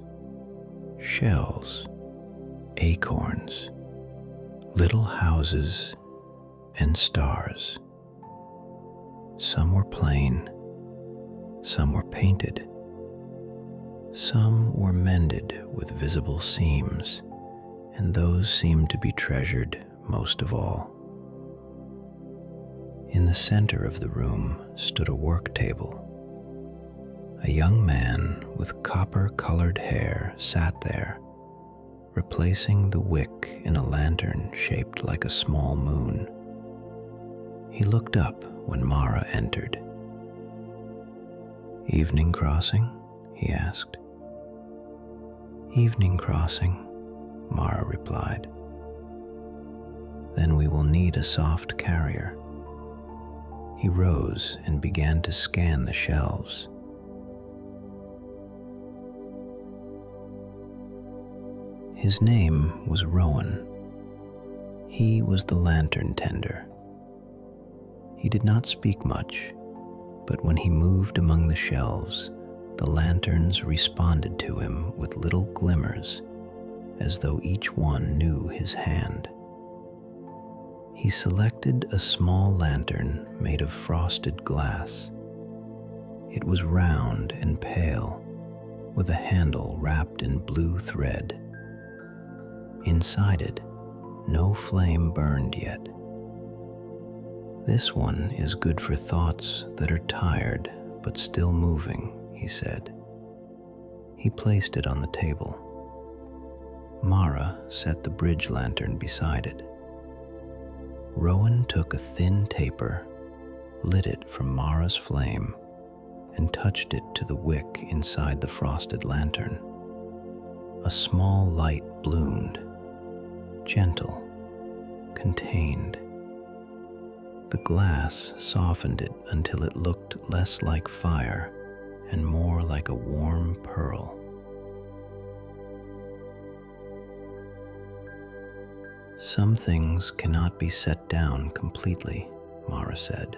Speaker 1: shells, acorns, little houses, and stars. Some were plain, some were painted, some were mended with visible seams, and those seemed to be treasured most of all. In the center of the room stood a work table. A young man with copper-colored hair sat there, replacing the wick in a lantern shaped like a small moon. He looked up when Mara entered. "Evening crossing?" he asked. "Evening crossing," Mara replied. "Then we will need a soft carrier." He rose and began to scan the shelves. His name was Rowan. He was the lantern tender. He did not speak much, but when he moved among the shelves, the lanterns responded to him with little glimmers, as though each one knew his hand. He selected a small lantern made of frosted glass. It was round and pale, with a handle wrapped in blue thread. Inside it, no flame burned yet. "This one is good for thoughts that are tired but still moving," he said. He placed it on the table. Mara set the bridge lantern beside it. Rowan took a thin taper, lit it from Mara's flame, and touched it to the wick inside the frosted lantern. A small light bloomed, gentle, contained. The glass softened it until it looked less like fire and more like a warm pearl. "Some things cannot be set down completely," Mara said.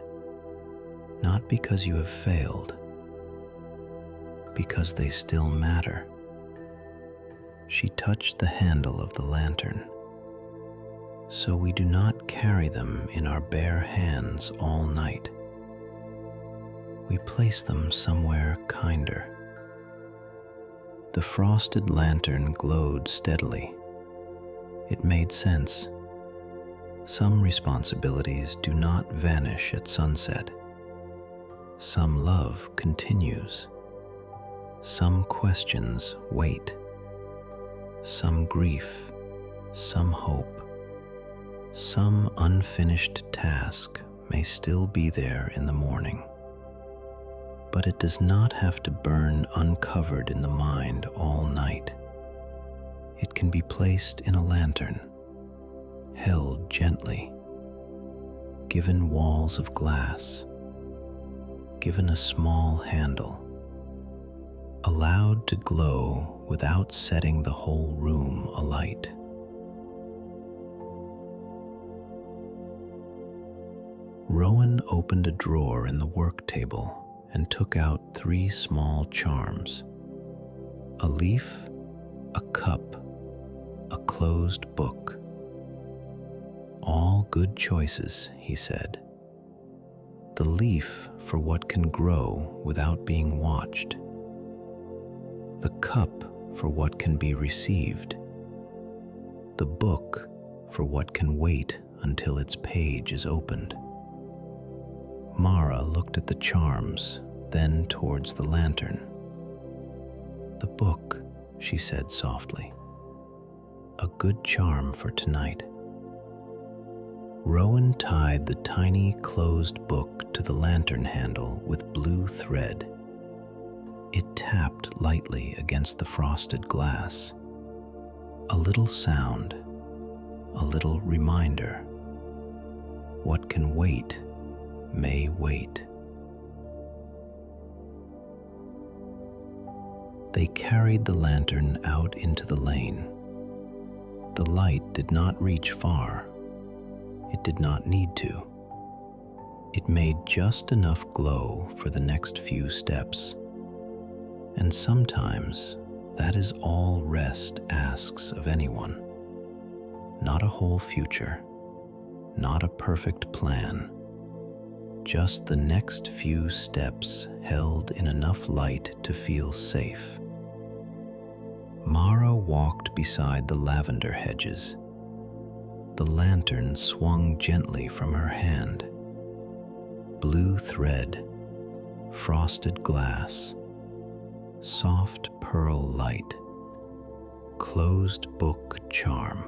Speaker 1: "Not because you have failed, because they still matter." She touched the handle of the lantern. "So we do not carry them in our bare hands all night. We place them somewhere kinder." The frosted lantern glowed steadily. It made sense. Some responsibilities do not vanish at sunset. Some love continues. Some questions wait. Some grief, some hope, some unfinished task may still be there in the morning. But it does not have to burn uncovered in the mind all night. It can be placed in a lantern, held gently, given walls of glass, given a small handle, allowed to glow without setting the whole room alight. Rowan opened a drawer in the work table and took out 3 small charms: a leaf, a cup, a closed book. "All good choices," he said. "The leaf for what can grow without being watched. The cup for what can be received the book for what can wait until its page is opened. Mara looked at the charms, then towards the lantern. "The book," she said softly. "A good charm for tonight." Rowan tied the tiny closed book to the lantern handle with blue thread. It tapped lightly against the frosted glass. A little sound, a little reminder. What can wait may wait. They carried the lantern out into the lane. The light did not reach far. It did not need to. It made just enough glow for the next few steps. And sometimes that is all rest asks of anyone. Not a whole future, not a perfect plan, just the next few steps held in enough light to feel safe. Mara walked beside the lavender hedges. The lantern swung gently from her hand. Blue thread, frosted glass, soft pearl light, closed book charm.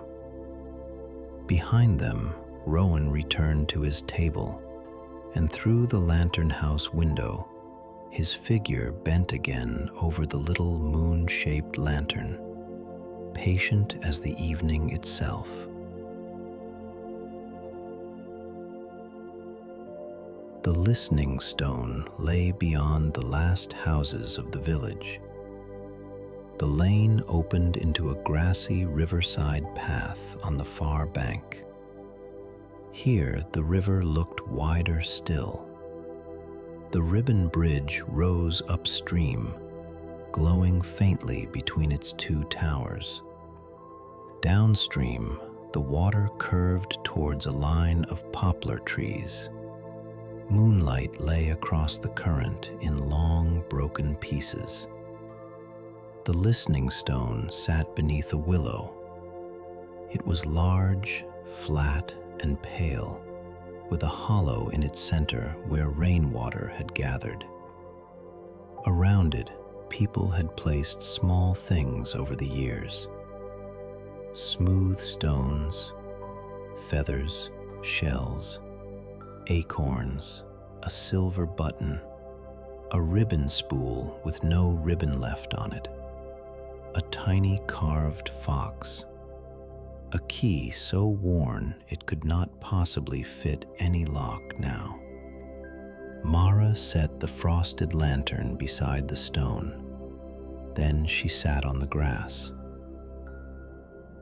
Speaker 1: Behind them, Rowan returned to his table, and through the lantern house window, his figure bent again over the little moon-shaped lantern, patient as the evening itself. The listening stone lay beyond the last houses of the village. The lane opened into a grassy riverside path on the far bank. Here the river looked wider still. The ribbon bridge rose upstream, glowing faintly between its two towers. Downstream, the water curved towards a line of poplar trees. Moonlight lay across the current in long, broken pieces. The listening stone sat beneath a willow. It was large, flat, and pale, with a hollow in its center where rainwater had gathered. Around it, people had placed small things over the years. Smooth stones, feathers, shells, acorns, a silver button, a ribbon spool with no ribbon left on it, a tiny carved fox, a key so worn it could not possibly fit any lock now. Mara set the frosted lantern beside the stone. Then she sat on the grass.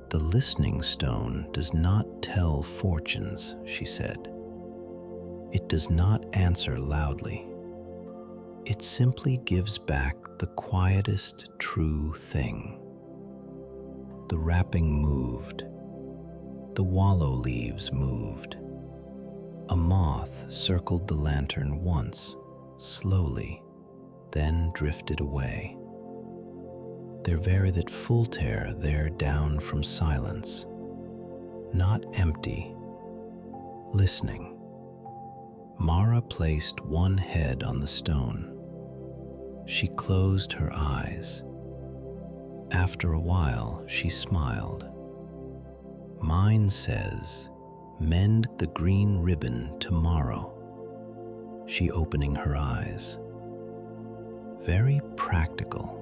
Speaker 1: "The listening stone does not tell fortunes," she said. "It does not answer loudly. It simply gives back the quietest true thing." The wrapping moved. The wallow leaves moved. A moth circled the lantern once, slowly, then drifted away. There very that full tear there down from silence, not empty, listening. Mara placed one head on the stone. She closed her eyes. After a while, she smiled. "Mine says, mend the green ribbon tomorrow." She opening her eyes. Very practical.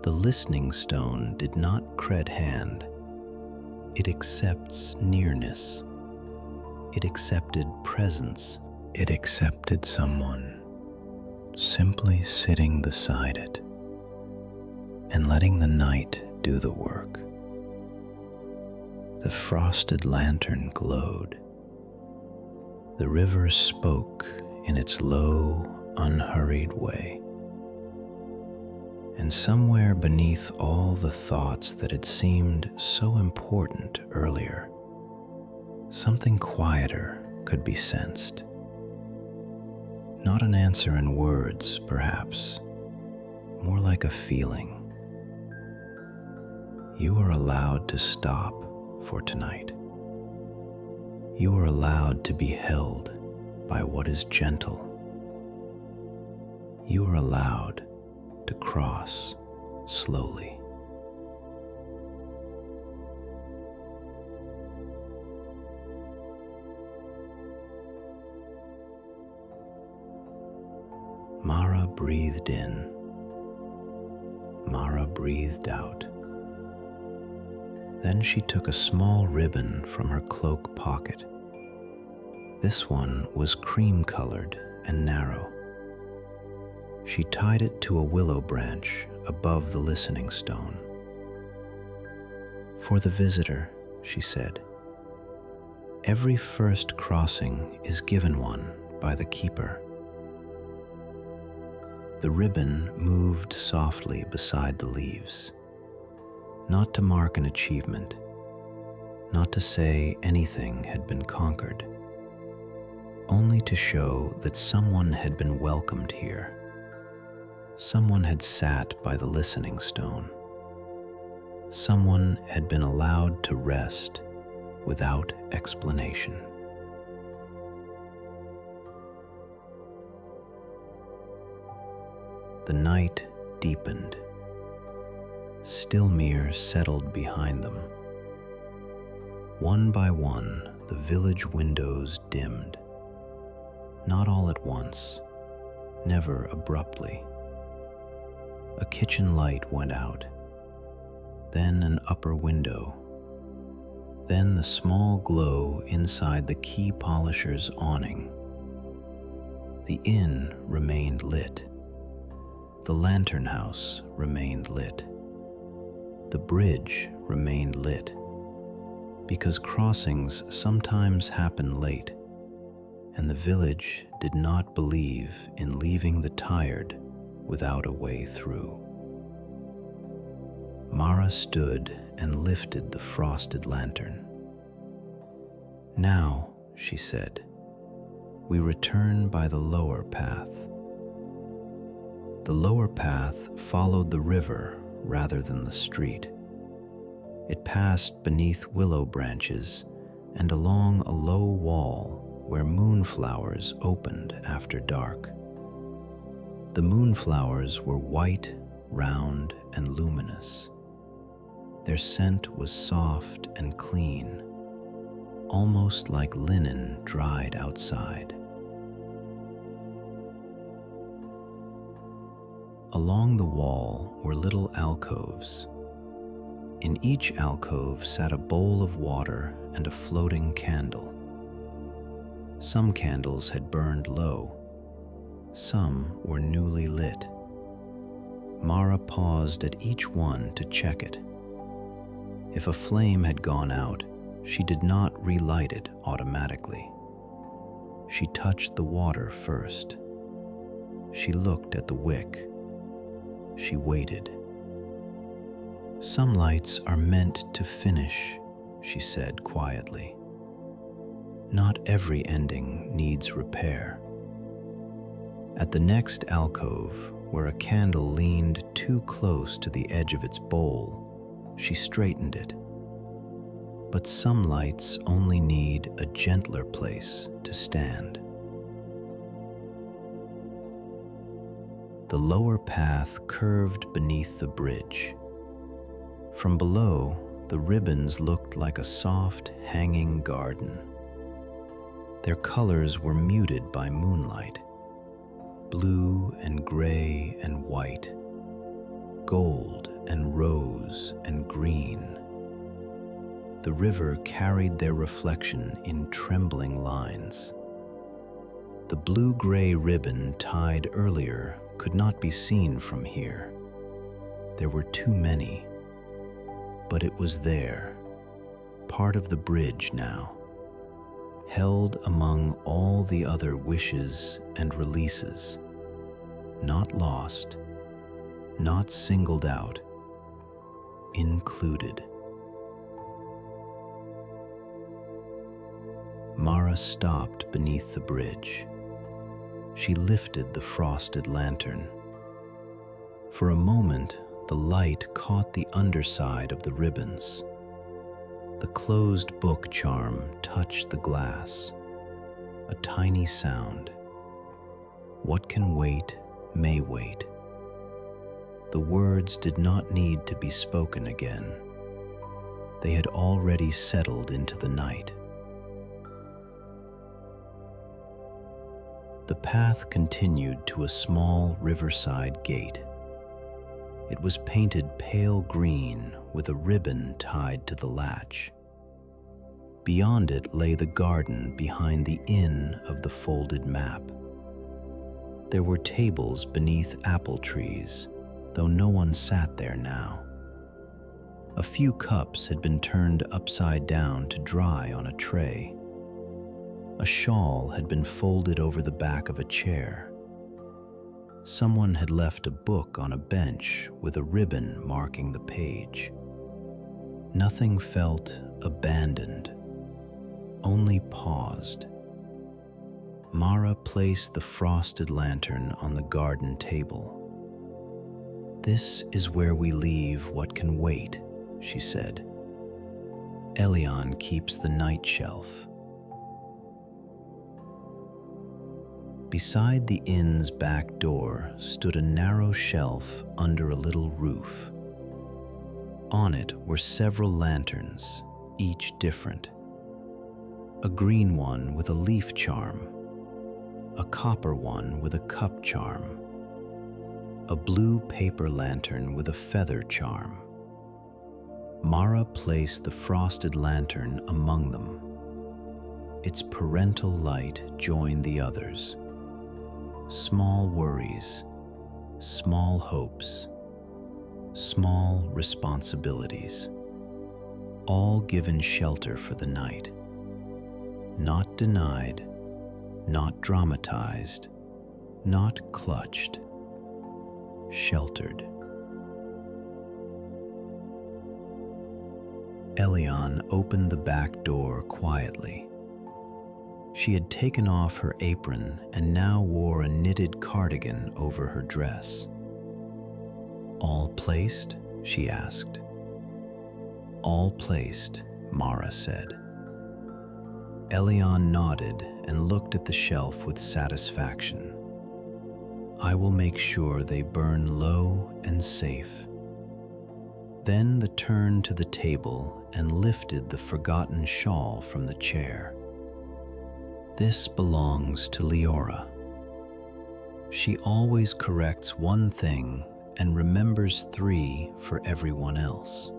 Speaker 1: The listening stone did not cred hand. It accepts nearness. It accepted presence. It accepted someone simply sitting beside it and letting the night do the work. The frosted lantern glowed. The river spoke in its low, unhurried way. And somewhere beneath all the thoughts that had seemed so important earlier, something quieter could be sensed. Not an answer in words, perhaps, more like a feeling. You are allowed to stop for tonight. You are allowed to be held by what is gentle. You are allowed to cross slowly. Mara breathed in. Mara breathed out. Then she took a small ribbon from her cloak pocket. This one was cream-colored and narrow. She tied it to a willow branch above the listening stone. "For the visitor," she said. "Every first crossing is given one by the keeper." The ribbon moved softly beside the leaves, not to mark an achievement, not to say anything had been conquered, only to show that someone had been welcomed here. Someone had sat by the listening stone. Someone had been allowed to rest without explanation. The night deepened. Stillmere settled behind them. One by one, the village windows dimmed. Not all at once, never abruptly. A kitchen light went out, then an upper window, then the small glow inside the key polisher's awning. The inn remained lit. The lantern house remained lit. The bridge remained lit, because crossings sometimes happen late, and the village did not believe in leaving the tired without a way through. Mara stood and lifted the frosted lantern. "Now," she said, "we return by the lower path." The lower path followed the river rather than the street. It passed beneath willow branches and along a low wall where moonflowers opened after dark. The moonflowers were white, round, and luminous. Their scent was soft and clean, almost like linen dried outside. Along the wall were little alcoves. In each alcove sat a bowl of water and a floating candle. Some candles had burned low. Some were newly lit. Mara paused at each one to check it. If a flame had gone out, she did not relight it automatically. She touched the water first. She looked at the wick. She waited. "Some lights are meant to finish," she said quietly. "Not every ending needs repair." At the next alcove, where a candle leaned too close to the edge of its bowl, she straightened it. But some lights only need a gentler place to stand. The lower path curved beneath the bridge. From below, the ribbons looked like a soft, hanging garden. Their colors were muted by moonlight, blue and gray and white, gold and rose and green. The river carried their reflection in trembling lines. The blue-gray ribbon tied earlier could not be seen from here. There were too many. But it was there, part of the bridge now, held among all the other wishes and releases, not lost, not singled out, included. Mara stopped beneath the bridge. She lifted the frosted lantern. For a moment, the light caught the underside of the ribbons. The closed book charm touched the glass. A tiny sound. What can wait, may wait. The words did not need to be spoken again. They had already settled into the night. The path continued to a small riverside gate. It was painted pale green with a ribbon tied to the latch. Beyond it lay the garden behind the inn of the folded map. There were tables beneath apple trees, though no one sat there now. A few cups had been turned upside down to dry on a tray. A shawl had been folded over the back of a chair. Someone had left a book on a bench with a ribbon marking the page. Nothing felt abandoned, only paused. Mara placed the frosted lantern on the garden table. "This is where we leave what can wait," she said. "Elion keeps the night shelf." Beside the inn's back door stood a narrow shelf under a little roof. On it were several lanterns, each different. A green one with a leaf charm, a copper one with a cup charm, a blue paper lantern with a feather charm. Mara placed the frosted lantern among them. Its parental light joined the others. Small worries, small hopes, small responsibilities, all given shelter for the night. Not denied, not dramatized, not clutched, sheltered. Elion opened the back door quietly. She had taken off her apron and now wore a knitted cardigan over her dress. "All placed?" she asked. "All placed," Mara said. Elion nodded and looked at the shelf with satisfaction. "I will make sure they burn low and safe." Then the turn to the table and lifted the forgotten shawl from the chair. "This belongs to Leora. She always corrects one thing and remembers 3 for everyone else."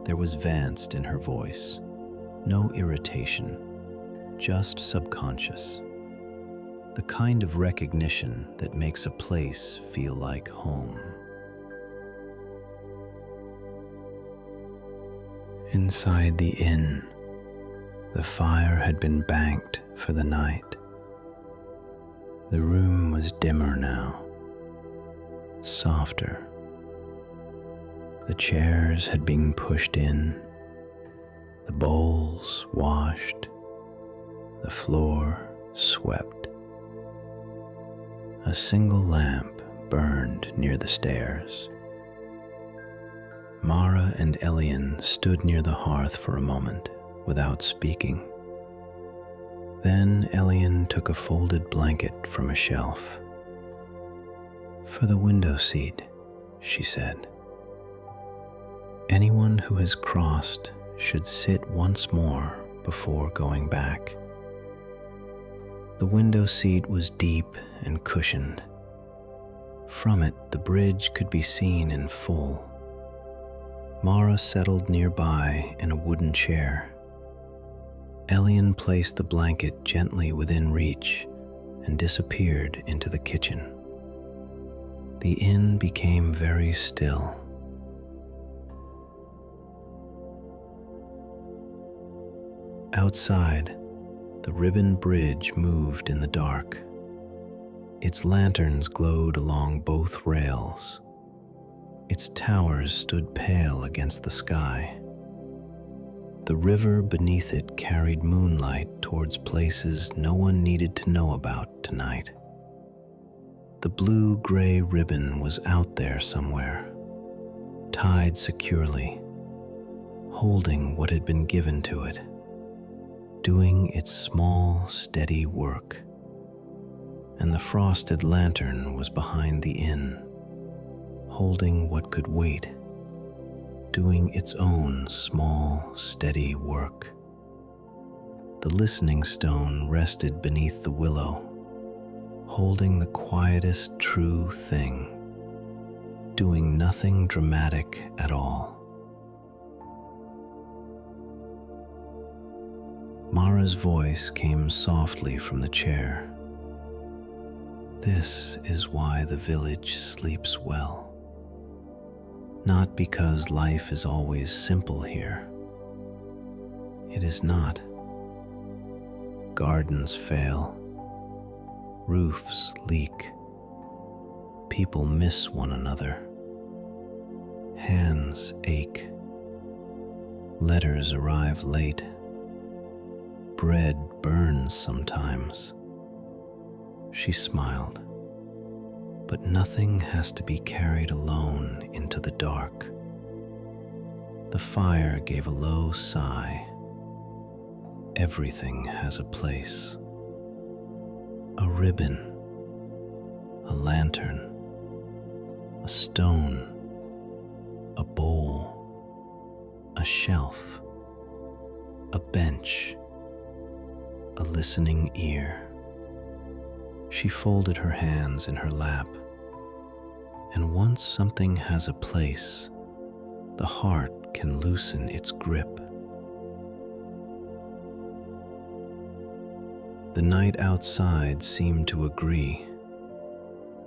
Speaker 1: There was Vance in her voice. No irritation, just subconscious. The kind of recognition that makes a place feel like home. Inside the inn, the fire had been banked for the night. The room was dimmer now, softer. The chairs had been pushed in, the bowls washed, the floor swept. A single lamp burned near the stairs. Mara and Elion stood near the hearth for a moment, without speaking. Then Elion took a folded blanket from a shelf. "For the window seat," she said. "Anyone who has crossed should sit once more before going back." The window seat was deep and cushioned. From it, the bridge could be seen in full. Mara settled nearby in a wooden chair. Elion placed the blanket gently within reach and disappeared into the kitchen. The inn became very still. Outside, the ribbon bridge moved in the dark. Its lanterns glowed along both rails. Its towers stood pale against the sky. The river beneath it carried moonlight towards places no one needed to know about tonight. The blue-gray ribbon was out there somewhere, tied securely, holding what had been given to it, doing its small, steady work. And the frosted lantern was behind the inn, holding what could wait, doing its own small, steady work. The listening stone rested beneath the willow, holding the quietest true thing, doing nothing dramatic at all. Mara's voice came softly from the chair. This is why the village sleeps well. Not because life is always simple here. It is not. Gardens fail. Roofs leak. People miss one another. Hands ache. Letters arrive late. Bread burns sometimes. She smiled. But nothing has to be carried alone into the dark. The fire gave a low sigh. Everything has a place. A ribbon, a lantern, a stone, a bowl, a shelf, a bench, a listening ear. She folded her hands in her lap, and once something has a place, the heart can loosen its grip. The night outside seemed to agree.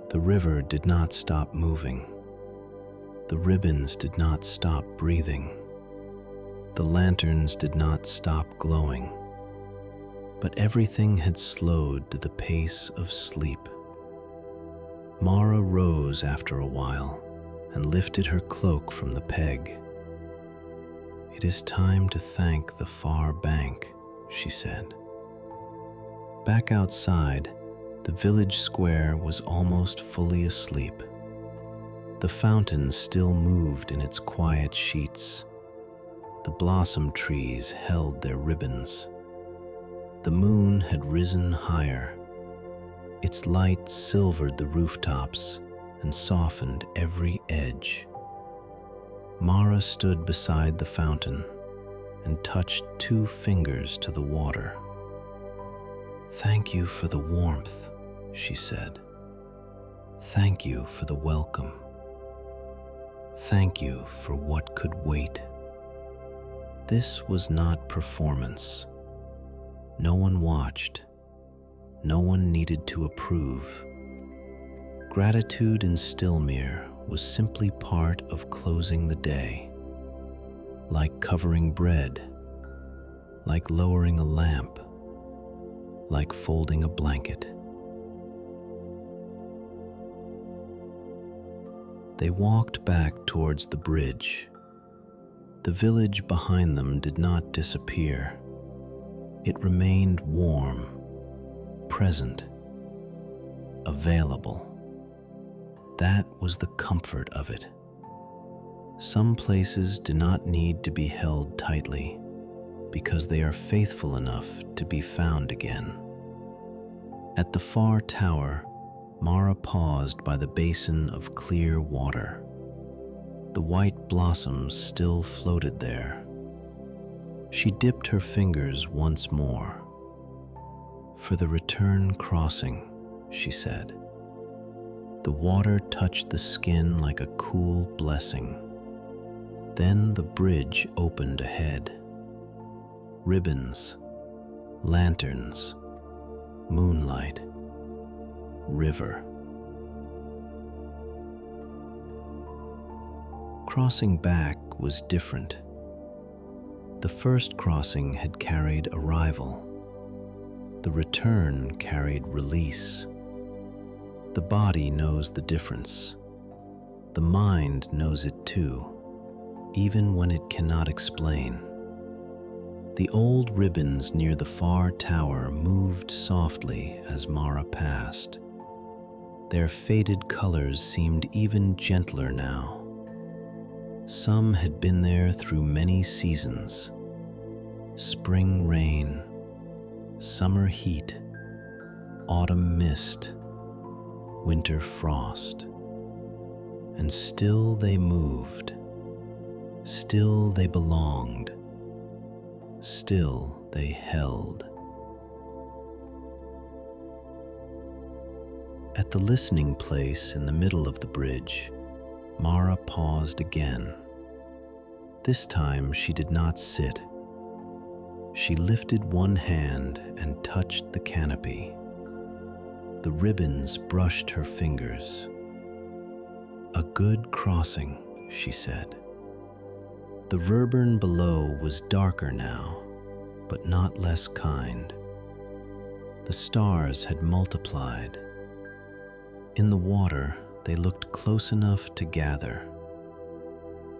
Speaker 1: The river did not stop moving. The ribbons did not stop breathing. The lanterns did not stop glowing. But everything had slowed to the pace of sleep. Mara rose after a while and lifted her cloak from the peg. "It is time to thank the far bank," she said. Back outside, the village square was almost fully asleep. The fountain still moved in its quiet sheets. The blossom trees held their ribbons. The moon had risen higher. Its light silvered the rooftops and softened every edge. Mara stood beside the fountain and touched 2 fingers to the water. "Thank you for the warmth," she said. "Thank you for the welcome. Thank you for what could wait." This was not performance. No one watched. No one needed to approve. Gratitude in Stillmere was simply part of closing the day, like covering bread, like lowering a lamp, like folding a blanket. They walked back towards the bridge. The village behind them did not disappear. It remained warm, present, available. That was the comfort of it. Some places do not need to be held tightly because they are faithful enough to be found again. At the far tower, Mara paused by the basin of clear water. The white blossoms still floated there. She dipped her fingers once more. "For the return crossing," she said. The water touched the skin like a cool blessing. Then the bridge opened ahead. Ribbons, lanterns, moonlight, river. Crossing back was different. The first crossing had carried arrival. The return carried release. The body knows the difference. The mind knows it too, even when it cannot explain. The old ribbons near the far tower moved softly as Mara passed. Their faded colors seemed even gentler now. Some had been there through many seasons. Spring rain, summer heat, autumn mist, winter frost. And still they moved. Still they belonged. Still they held. At the listening place in the middle of the bridge, Mara paused again. This time she did not sit. She lifted one hand and touched the canopy. The ribbons brushed her fingers. "A good crossing," she said. The verburn below was darker now, but not less kind. The stars had multiplied. In the water, they looked close enough to gather.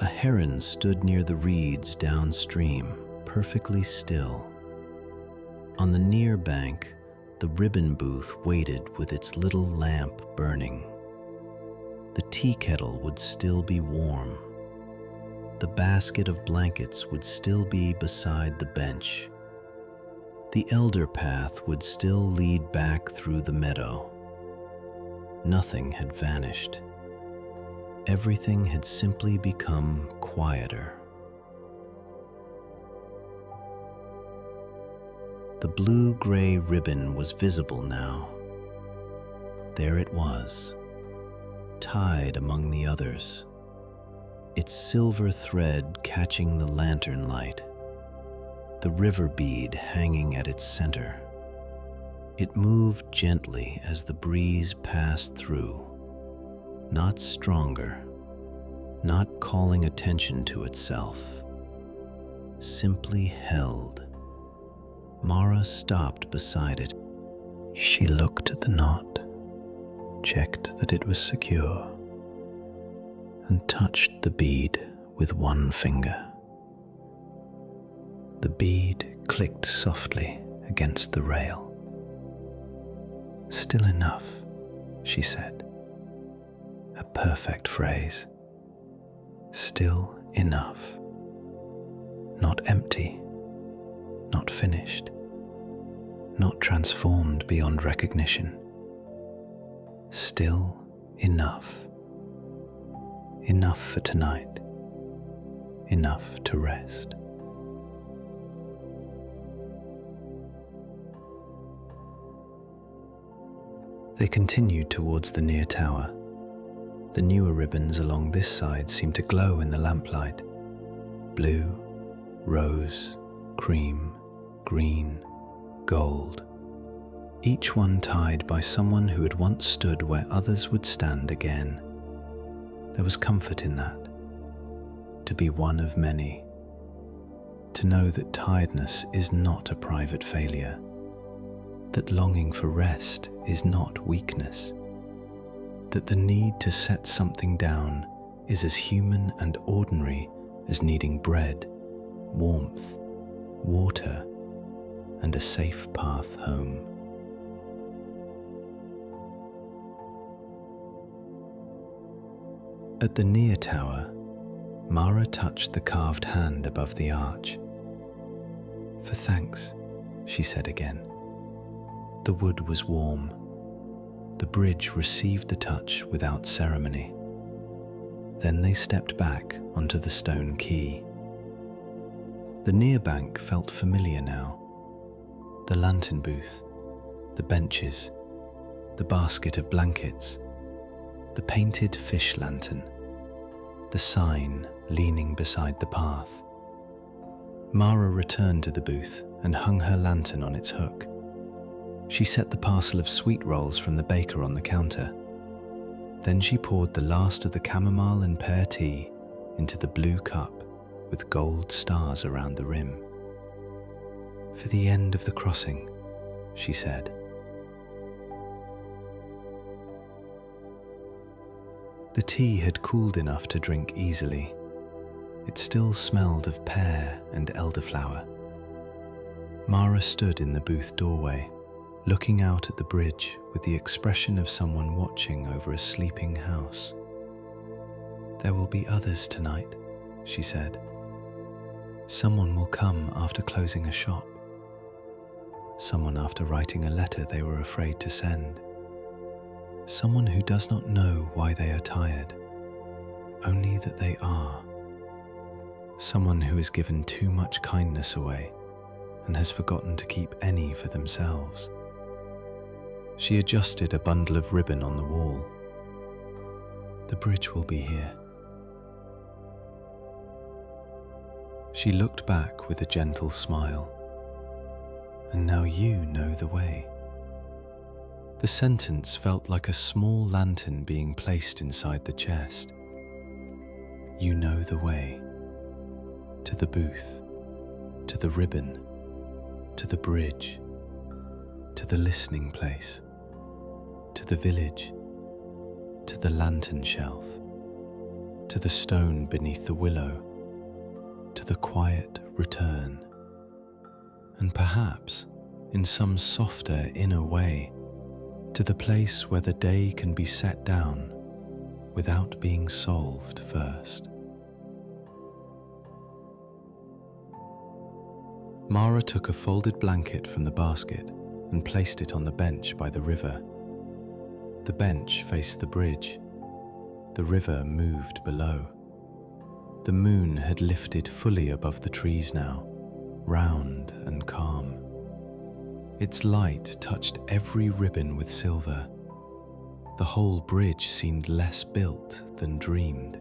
Speaker 1: A heron stood near the reeds downstream, perfectly still. On the near bank, the ribbon booth waited with its little lamp burning. The tea kettle would still be warm. The basket of blankets would still be beside the bench. The elder path would still lead back through the meadow. Nothing had vanished. Everything had simply become quieter. The blue-gray ribbon was visible now. There it was, tied among the others, its silver thread catching the lantern light, the river bead hanging at its center. It moved gently as the breeze passed through, not stronger, not calling attention to itself, simply held. Mara stopped beside it. She looked at the knot, checked that it was secure, and touched the bead with one finger. The bead clicked softly against the rail. "Still enough," she said. A perfect phrase. Still enough. Not empty, not finished, not transformed beyond recognition. Still enough. Enough for tonight. Enough to rest. They continued towards the near tower. The newer ribbons along this side seemed to glow in the lamplight. Blue, rose, cream, green, gold. Each one tied by someone who had once stood where others would stand again. There was comfort in that. To be one of many. To know that tiredness is not a private failure. That longing for rest is not weakness. That the need to set something down is as human and ordinary as needing bread, warmth, water, and a safe path home. At the near tower, Mara touched the carved hand above the arch. "For thanks," she said again. The wood was warm. The bridge received the touch without ceremony. Then they stepped back onto the stone quay. The near bank felt familiar now. The lantern booth, the benches, the basket of blankets, the painted fish lantern, the sign leaning beside the path. Mara returned to the booth and hung her lantern on its hook. She set the parcel of sweet rolls from the baker on the counter. Then she poured the last of the chamomile and pear tea into the blue cup with gold stars around the rim. "For the end of the crossing," she said. The tea had cooled enough to drink easily. It still smelled of pear and elderflower. Mara stood in the booth doorway, looking out at the bridge with the expression of someone watching over a sleeping house. "There will be others tonight," she said. "Someone will come after closing a shop. Someone after writing a letter they were afraid to send. Someone who does not know why they are tired, only that they are. Someone who has given too much kindness away and has forgotten to keep any for themselves." She adjusted a bundle of ribbon on the wall. "The bridge will be here." She looked back with a gentle smile. "And now you know the way." The sentence felt like a small lantern being placed inside the chest. You know the way. To the booth, to the ribbon, to the bridge, to the listening place, to the village, to the lantern shelf, to the stone beneath the willow, to the quiet return, and perhaps, in some softer inner way, to the place where the day can be set down without being solved first. Mara took a folded blanket from the basket and placed it on the bench by the river. The bench faced the bridge. The river moved below. The moon had lifted fully above the trees now, round and calm. Its light touched every ribbon with silver. The whole bridge seemed less built than dreamed.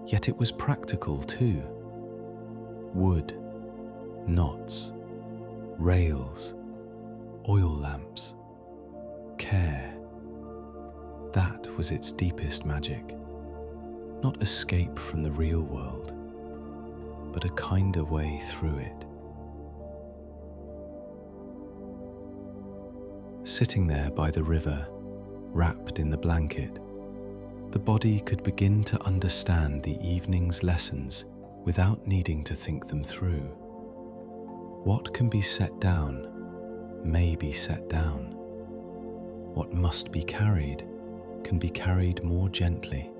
Speaker 1: Yet it was practical too. Wood, knots, rails, oil lamps, care. That was its deepest magic. Not escape from the real world, but a kinder way through it. Sitting there by the river, wrapped in the blanket, the body could begin to understand the evening's lessons without needing to think them through. What can be set down may be set down. What must be carried can be carried more gently.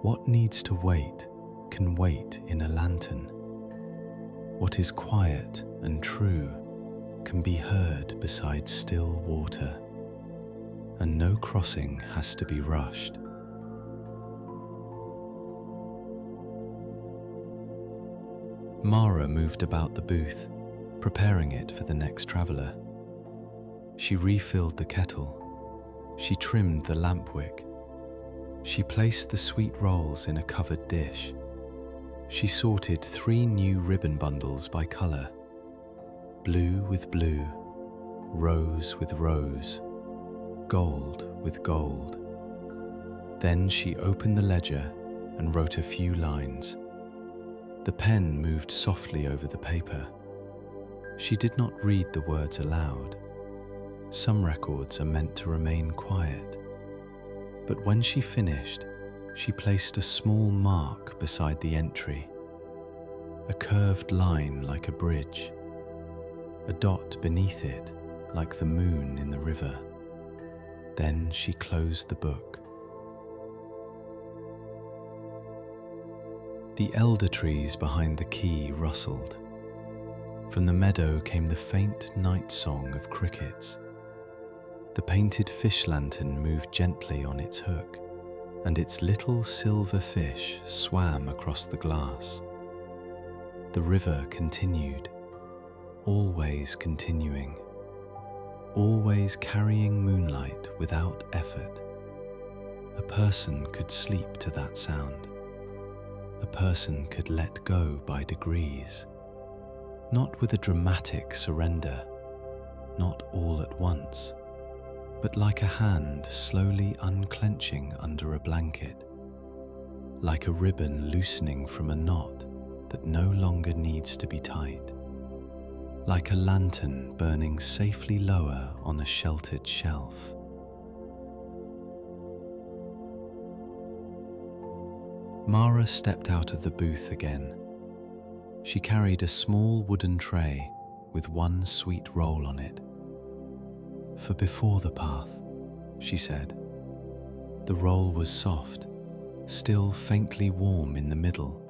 Speaker 1: What needs to wait can wait in a lantern. What is quiet and true can be heard beside still water, and no crossing has to be rushed. Mara moved about the booth, preparing it for the next traveller. She refilled the kettle. She trimmed the lamp wick. She placed the sweet rolls in a covered dish. She sorted 3 new ribbon bundles by colour: blue with blue, rose with rose, gold with gold. Then she opened the ledger and wrote a few lines. The pen moved softly over the paper. She did not read the words aloud. Some records are meant to remain quiet. But when she finished, she placed a small mark beside the entry, a curved line like a bridge, a dot beneath it like the moon in the river. Then she closed the book. The elder trees behind the quay rustled. From the meadow came the faint night song of crickets. The painted fish lantern moved gently on its hook, and its little silver fish swam across the glass. The river continued, always continuing, always carrying moonlight without effort. A person could sleep to that sound. A person could let go by degrees, not with a dramatic surrender, not all at once, but like a hand slowly unclenching under a blanket, like a ribbon loosening from a knot that no longer needs to be tied, like a lantern burning safely lower on a sheltered shelf. Mara stepped out of the booth again. She carried a small wooden tray with 1 sweet roll on it, For before the path, she said, the roll was soft, still faintly warm in the middle,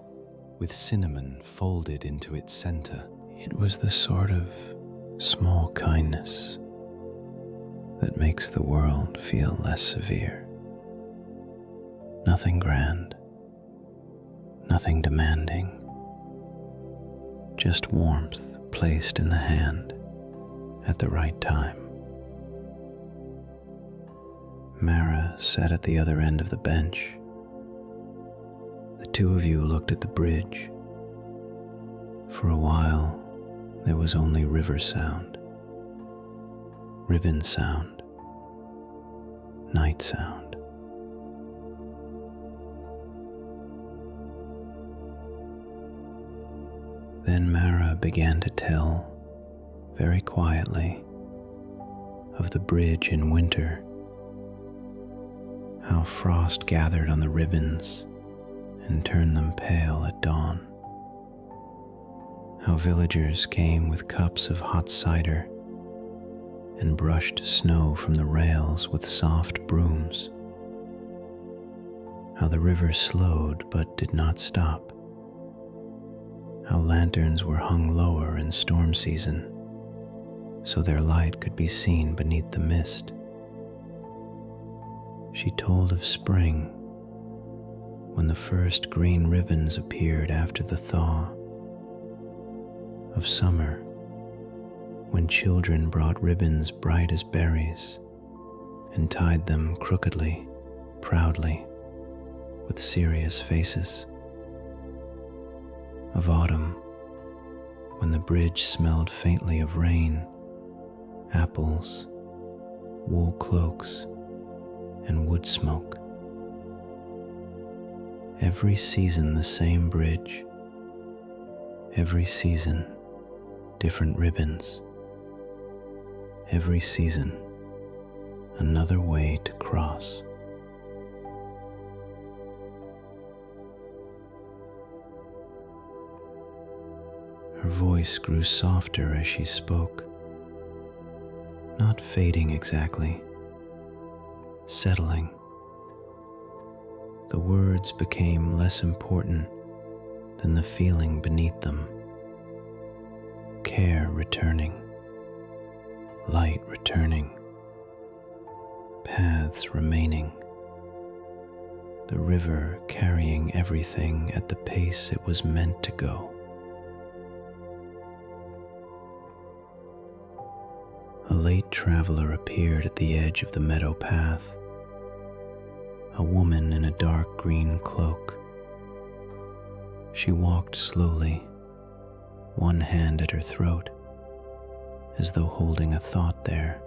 Speaker 1: with cinnamon folded into its center. It was the sort of small kindness that makes the world feel less severe. Nothing grand, nothing demanding, just warmth placed in the hand at the right time. Mara sat at the other end of the bench. The two of you looked at the bridge. For a while, there was only river sound, ribbon sound, night sound. Then Mara began to tell, very quietly, of the bridge in winter, how frost gathered on the ribbons and turned them pale at dawn, how villagers came with cups of hot cider and brushed snow from the rails with soft brooms, how the river slowed but did not stop, how lanterns were hung lower in storm season so their light could be seen beneath the mist. She told of spring, when the first green ribbons appeared after the thaw, of summer, when children brought ribbons bright as berries and tied them crookedly, proudly, with serious faces, of autumn, when the bridge smelled faintly of rain, apples, wool cloaks, and wood smoke. Every season the same bridge, every season different ribbons, every season another way to cross. Her voice grew softer as she spoke, not fading exactly, settling. The words became less important than the feeling beneath them. Care returning, light returning, paths remaining, the river carrying everything at the pace it was meant to go. A late traveler appeared at the edge of the meadow path, a woman in a dark green cloak. She walked slowly, one hand at her throat, as though holding a thought there.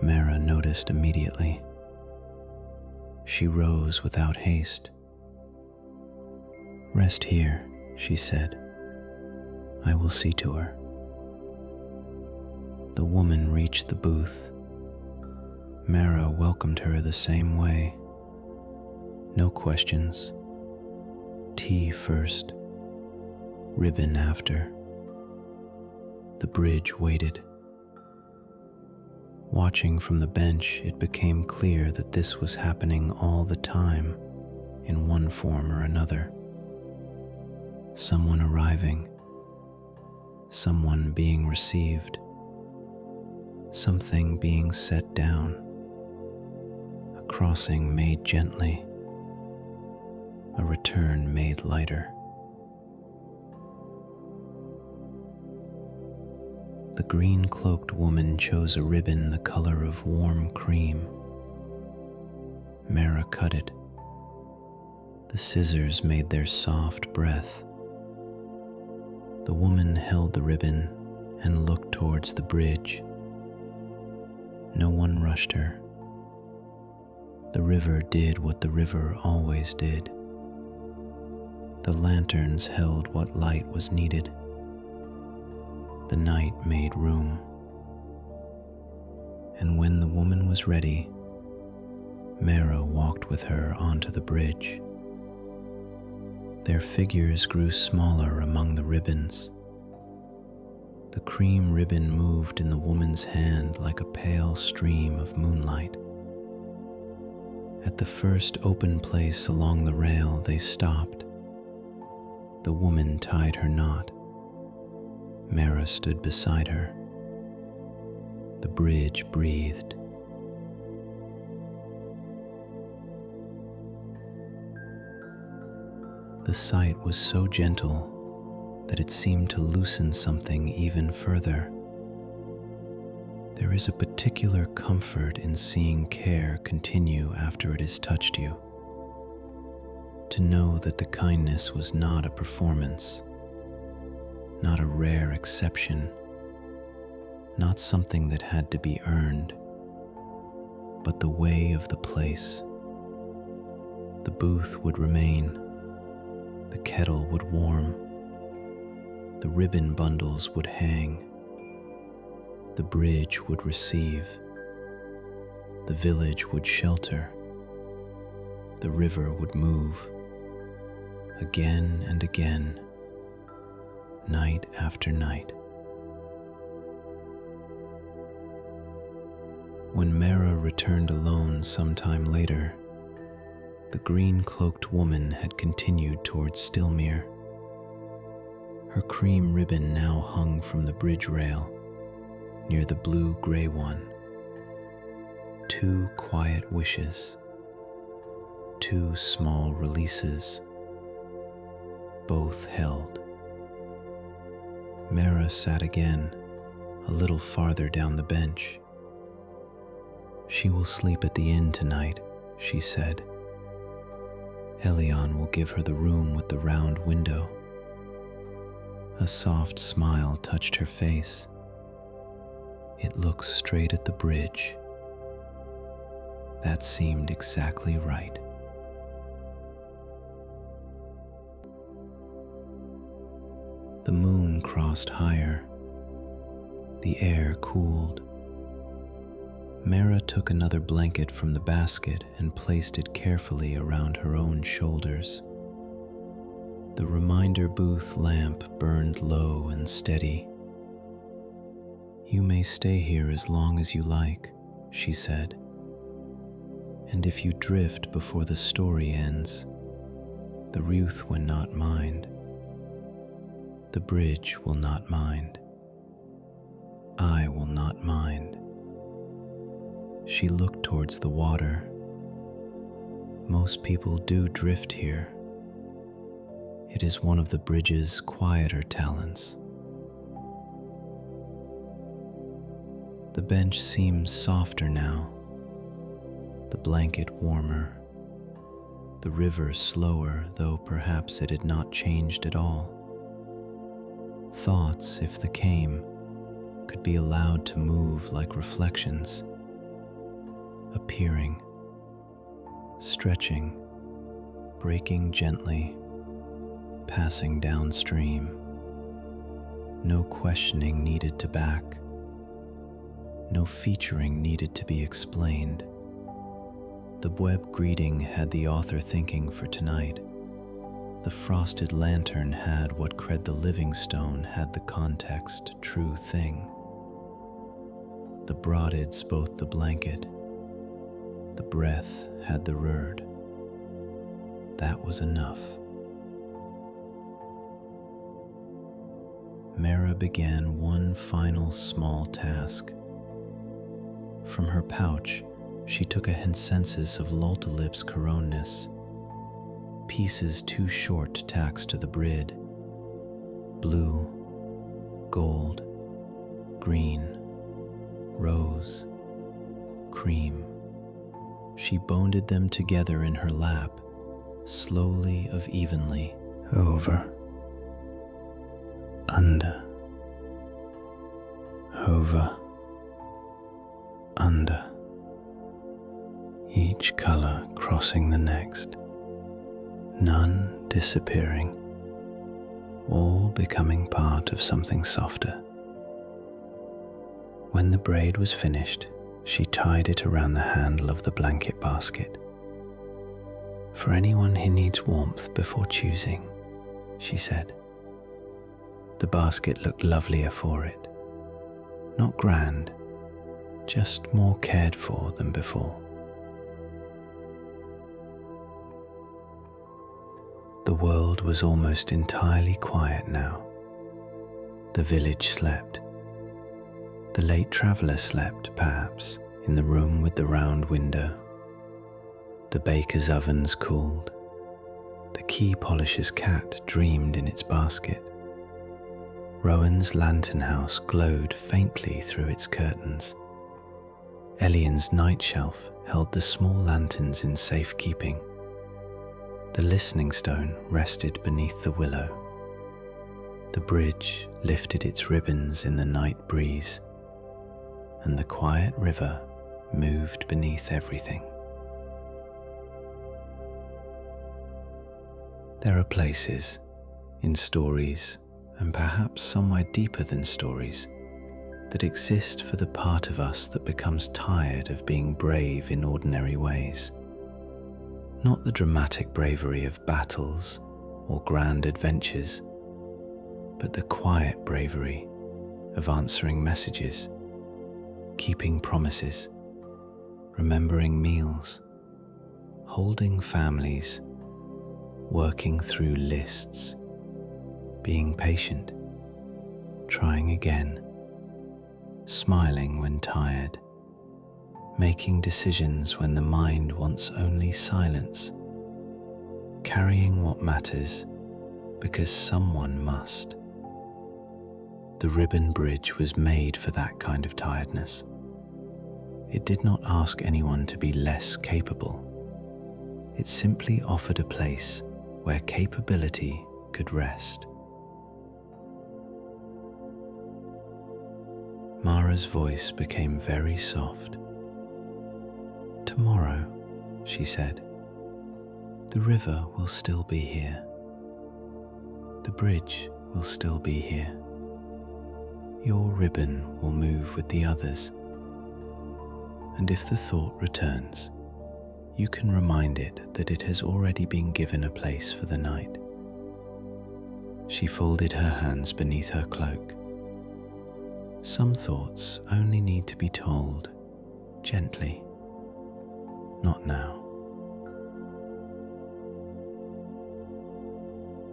Speaker 1: Mara noticed immediately. She rose without haste. "Rest here," she said. "I will see to her." The woman reached the booth. Mara welcomed her the same way. No questions. Tea first, ribbon after. The bridge waited. Watching from the bench, it became clear that this was happening all the time, in one form or another. Someone arriving, someone being received, something being set down, a crossing made gently, a return made lighter. The green-cloaked woman chose a ribbon the color of warm cream. Mara cut it. The scissors made their soft breath. The woman held the ribbon and looked towards the bridge. No one rushed her. The river did what the river always did. The lanterns held what light was needed. The night made room. And when the woman was ready, Mara walked with her onto the bridge. Their figures grew smaller among the ribbons. The cream ribbon moved in the woman's hand like a pale stream of moonlight. At the first open place along the rail, they stopped. The woman tied her knot. Mara stood beside her. The bridge breathed. The sight was so gentle that it seemed to loosen something even further. There is a particular comfort in seeing care continue after it has touched you. To know that the kindness was not a performance, not a rare exception, not something that had to be earned, but the way of the place. The booth would remain, the kettle would warm, the ribbon bundles would hang, the bridge would receive, the village would shelter, the river would move, again and again, night after night. When Mara returned alone sometime later, the green-cloaked woman had continued towards Stilmere. Her cream ribbon now hung from the bridge rail, near the blue-gray one. 2 quiet wishes, 2 small releases, both held. Mara sat again, a little farther down the bench. "She will sleep at the inn tonight," she said. "Helion will give her the room with the round window." A soft smile touched her face. It looks straight at the bridge. That seemed exactly right. The moon crossed higher. The air cooled. Mara took another blanket from the basket and placed it carefully around her own shoulders. The reminder booth lamp burned low and steady. "You may stay here as long as you like," she said. "And if you drift before the story ends, the youth will not mind. The bridge will not mind. I will not mind." She looked towards the water. "Most people do drift here. It is one of the bridge's quieter talents." The bench seems softer now, the blanket warmer, the river slower, though perhaps it had not changed at all. Thoughts, if they came, could be allowed to move like reflections, appearing, stretching, breaking gently, passing downstream. No questioning needed to back. No featuring needed to be explained. The web greeting had the author thinking for tonight. The frosted lantern had what cred the living stone had the context, true thing. The broadeds both the blanket. The breath had the word. That was enough. Mara began one final small task. From her pouch, she took a hensensis of Loltalip's Coronis, pieces too short to tax to the brid. Blue, gold, green, rose, cream. She bonded them together in her lap, slowly of evenly. Over, under, over, under, each color crossing the next, none disappearing, all becoming part of something softer. When the braid was finished, she tied it around the handle of the blanket basket. "For anyone who needs warmth before choosing," she said. The basket looked lovelier for it. Not grand, just more cared for than before. The world was almost entirely quiet now. The village slept. The late traveller slept, perhaps, in the room with the round window. The baker's ovens cooled. The key polisher's cat dreamed in its basket. Rowan's lantern house glowed faintly through its curtains. Elian's night shelf held the small lanterns in safekeeping. The listening stone rested beneath the willow. The bridge lifted its ribbons in the night breeze, and the quiet river moved beneath everything. There are places, in stories, and perhaps somewhere deeper than stories, that exist for the part of us that becomes tired of being brave in ordinary ways. Not the dramatic bravery of battles or grand adventures, but the quiet bravery of answering messages, keeping promises, remembering meals, holding families, working through lists, being patient, trying again, smiling when tired, making decisions when the mind wants only silence, carrying what matters because someone must. The ribbon bridge was made for that kind of tiredness. It did not ask anyone to be less capable. It simply offered a place where capability could rest. Mara's voice became very soft. "Tomorrow," she said, "the river will still be here. The bridge will still be here. Your ribbon will move with the others. And if the thought returns, you can remind it that it has already been given a place for the night." She folded her hands beneath her cloak. Some thoughts only need to be told, gently. Not now.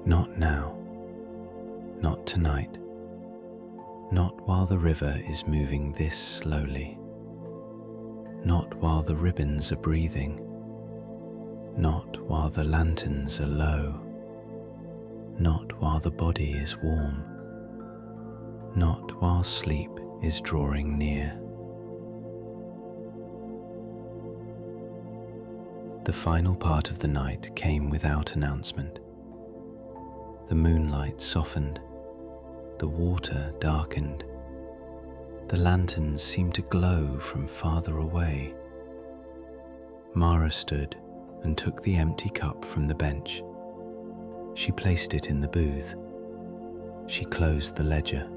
Speaker 1: Not now. Not tonight. Not while the river is moving this slowly. Not while the ribbons are breathing. Not while the lanterns are low. Not while the body is warm. Not while sleep is drawing near. The final part of the night came without announcement. The moonlight softened. The water darkened. The lanterns seemed to glow from farther away. Mara stood and took the empty cup from the bench. She placed it in the booth. She closed the ledger.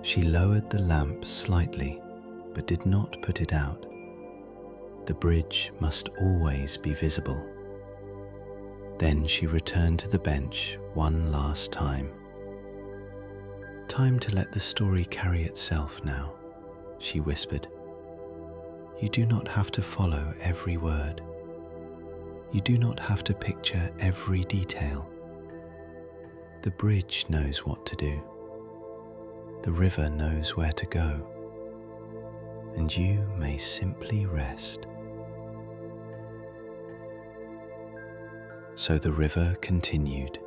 Speaker 1: She lowered the lamp slightly, but did not put it out. The bridge must always be visible. Then she returned to the bench one last time. "Time to let the story carry itself now," she whispered. "You do not have to follow every word. You do not have to picture every detail. The bridge knows what to do. The river knows where to go. And you may simply rest." So the river continued,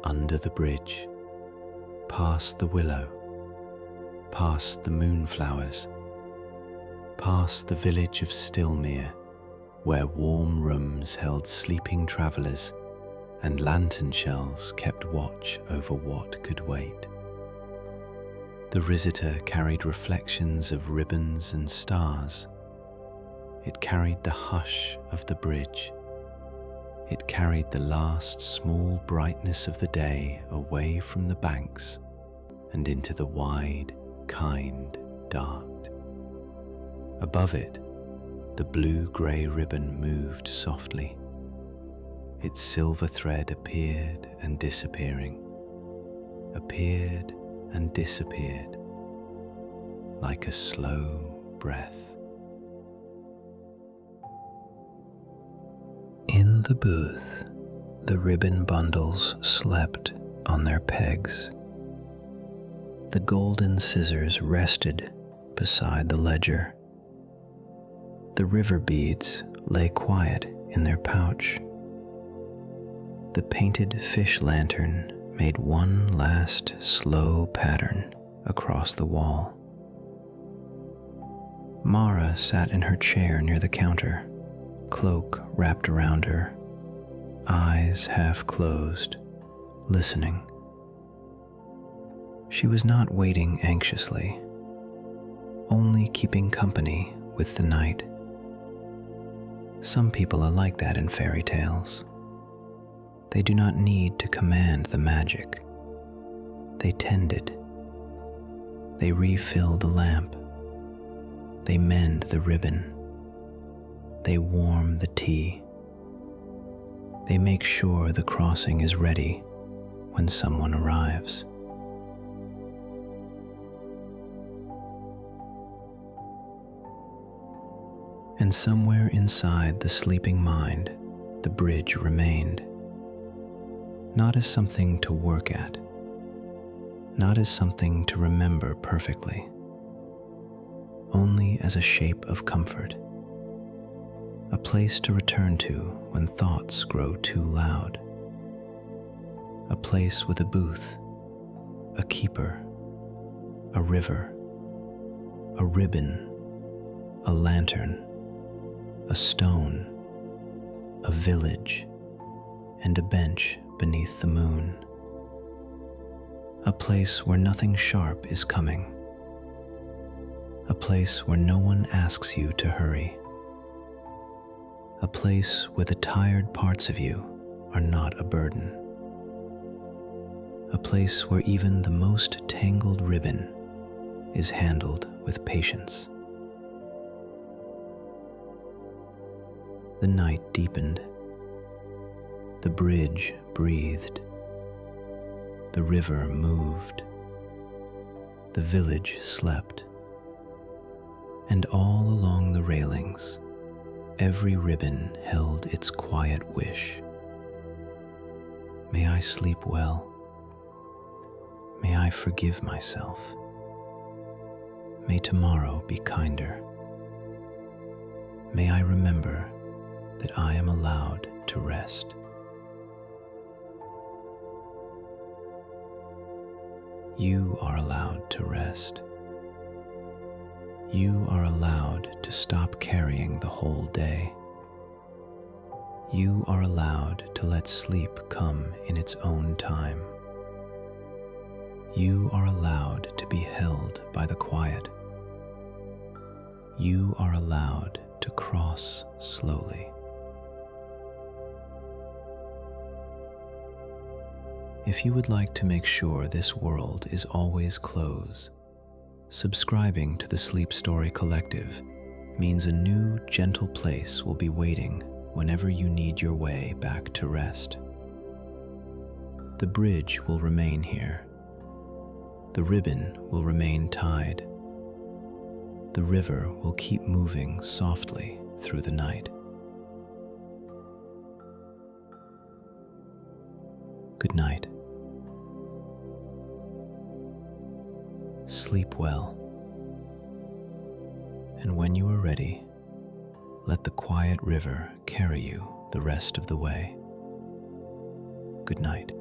Speaker 1: under the bridge, past the willow, past the moonflowers, past the village of Stillmere, where warm rooms held sleeping travellers and lantern shelves kept watch over what could wait. The visitor carried reflections of ribbons and stars. It carried the hush of the bridge. It carried the last small brightness of the day away from the banks and into the wide, kind dark. Above it, the blue-grey ribbon moved softly. Its silver thread appeared and disappearing. appeared and disappeared like a slow breath. In the booth, the ribbon bundles slept on their pegs. The golden scissors rested beside the ledger. The river beads lay quiet in their pouch. The painted fish lantern made one last slow pattern across the wall. Mara sat in her chair near the counter, cloak wrapped around her, eyes half closed, listening. She was not waiting anxiously, only keeping company with the night. Some people are like that in fairy tales. They do not need to command the magic. They tend it. They refill the lamp. They mend the ribbon. They warm the tea. They make sure the crossing is ready when someone arrives. And somewhere inside the sleeping mind, the bridge remained. Not as something to work at, not as something to remember perfectly, only as a shape of comfort, a place to return to when thoughts grow too loud, a place with a booth, a keeper, a river, a ribbon, a lantern, a stone, a village, and a bench beneath the moon. A place where nothing sharp is coming. A place where no one asks you to hurry. A place where the tired parts of you are not a burden. A place where even the most tangled ribbon is handled with patience. The night deepened. The bridge breathed. The river moved. The village slept. And all along the railings, every ribbon held its quiet wish. May I sleep well. May I forgive myself. May tomorrow be kinder. May I remember that I am allowed to rest. You are allowed to rest. You are allowed to stop carrying the whole day. You are allowed to let sleep come in its own time. You are allowed to be held by the quiet. You are allowed to cross slowly. If you would like to make sure this world is always close, subscribing to the SleepStory Collective means a new, gentle place will be waiting whenever you need your way back to rest. The bridge will remain here. The ribbon will remain tied. The river will keep moving softly through the night. Good night. Sleep well. And when you are ready, let the quiet river carry you the rest of the way. Good night.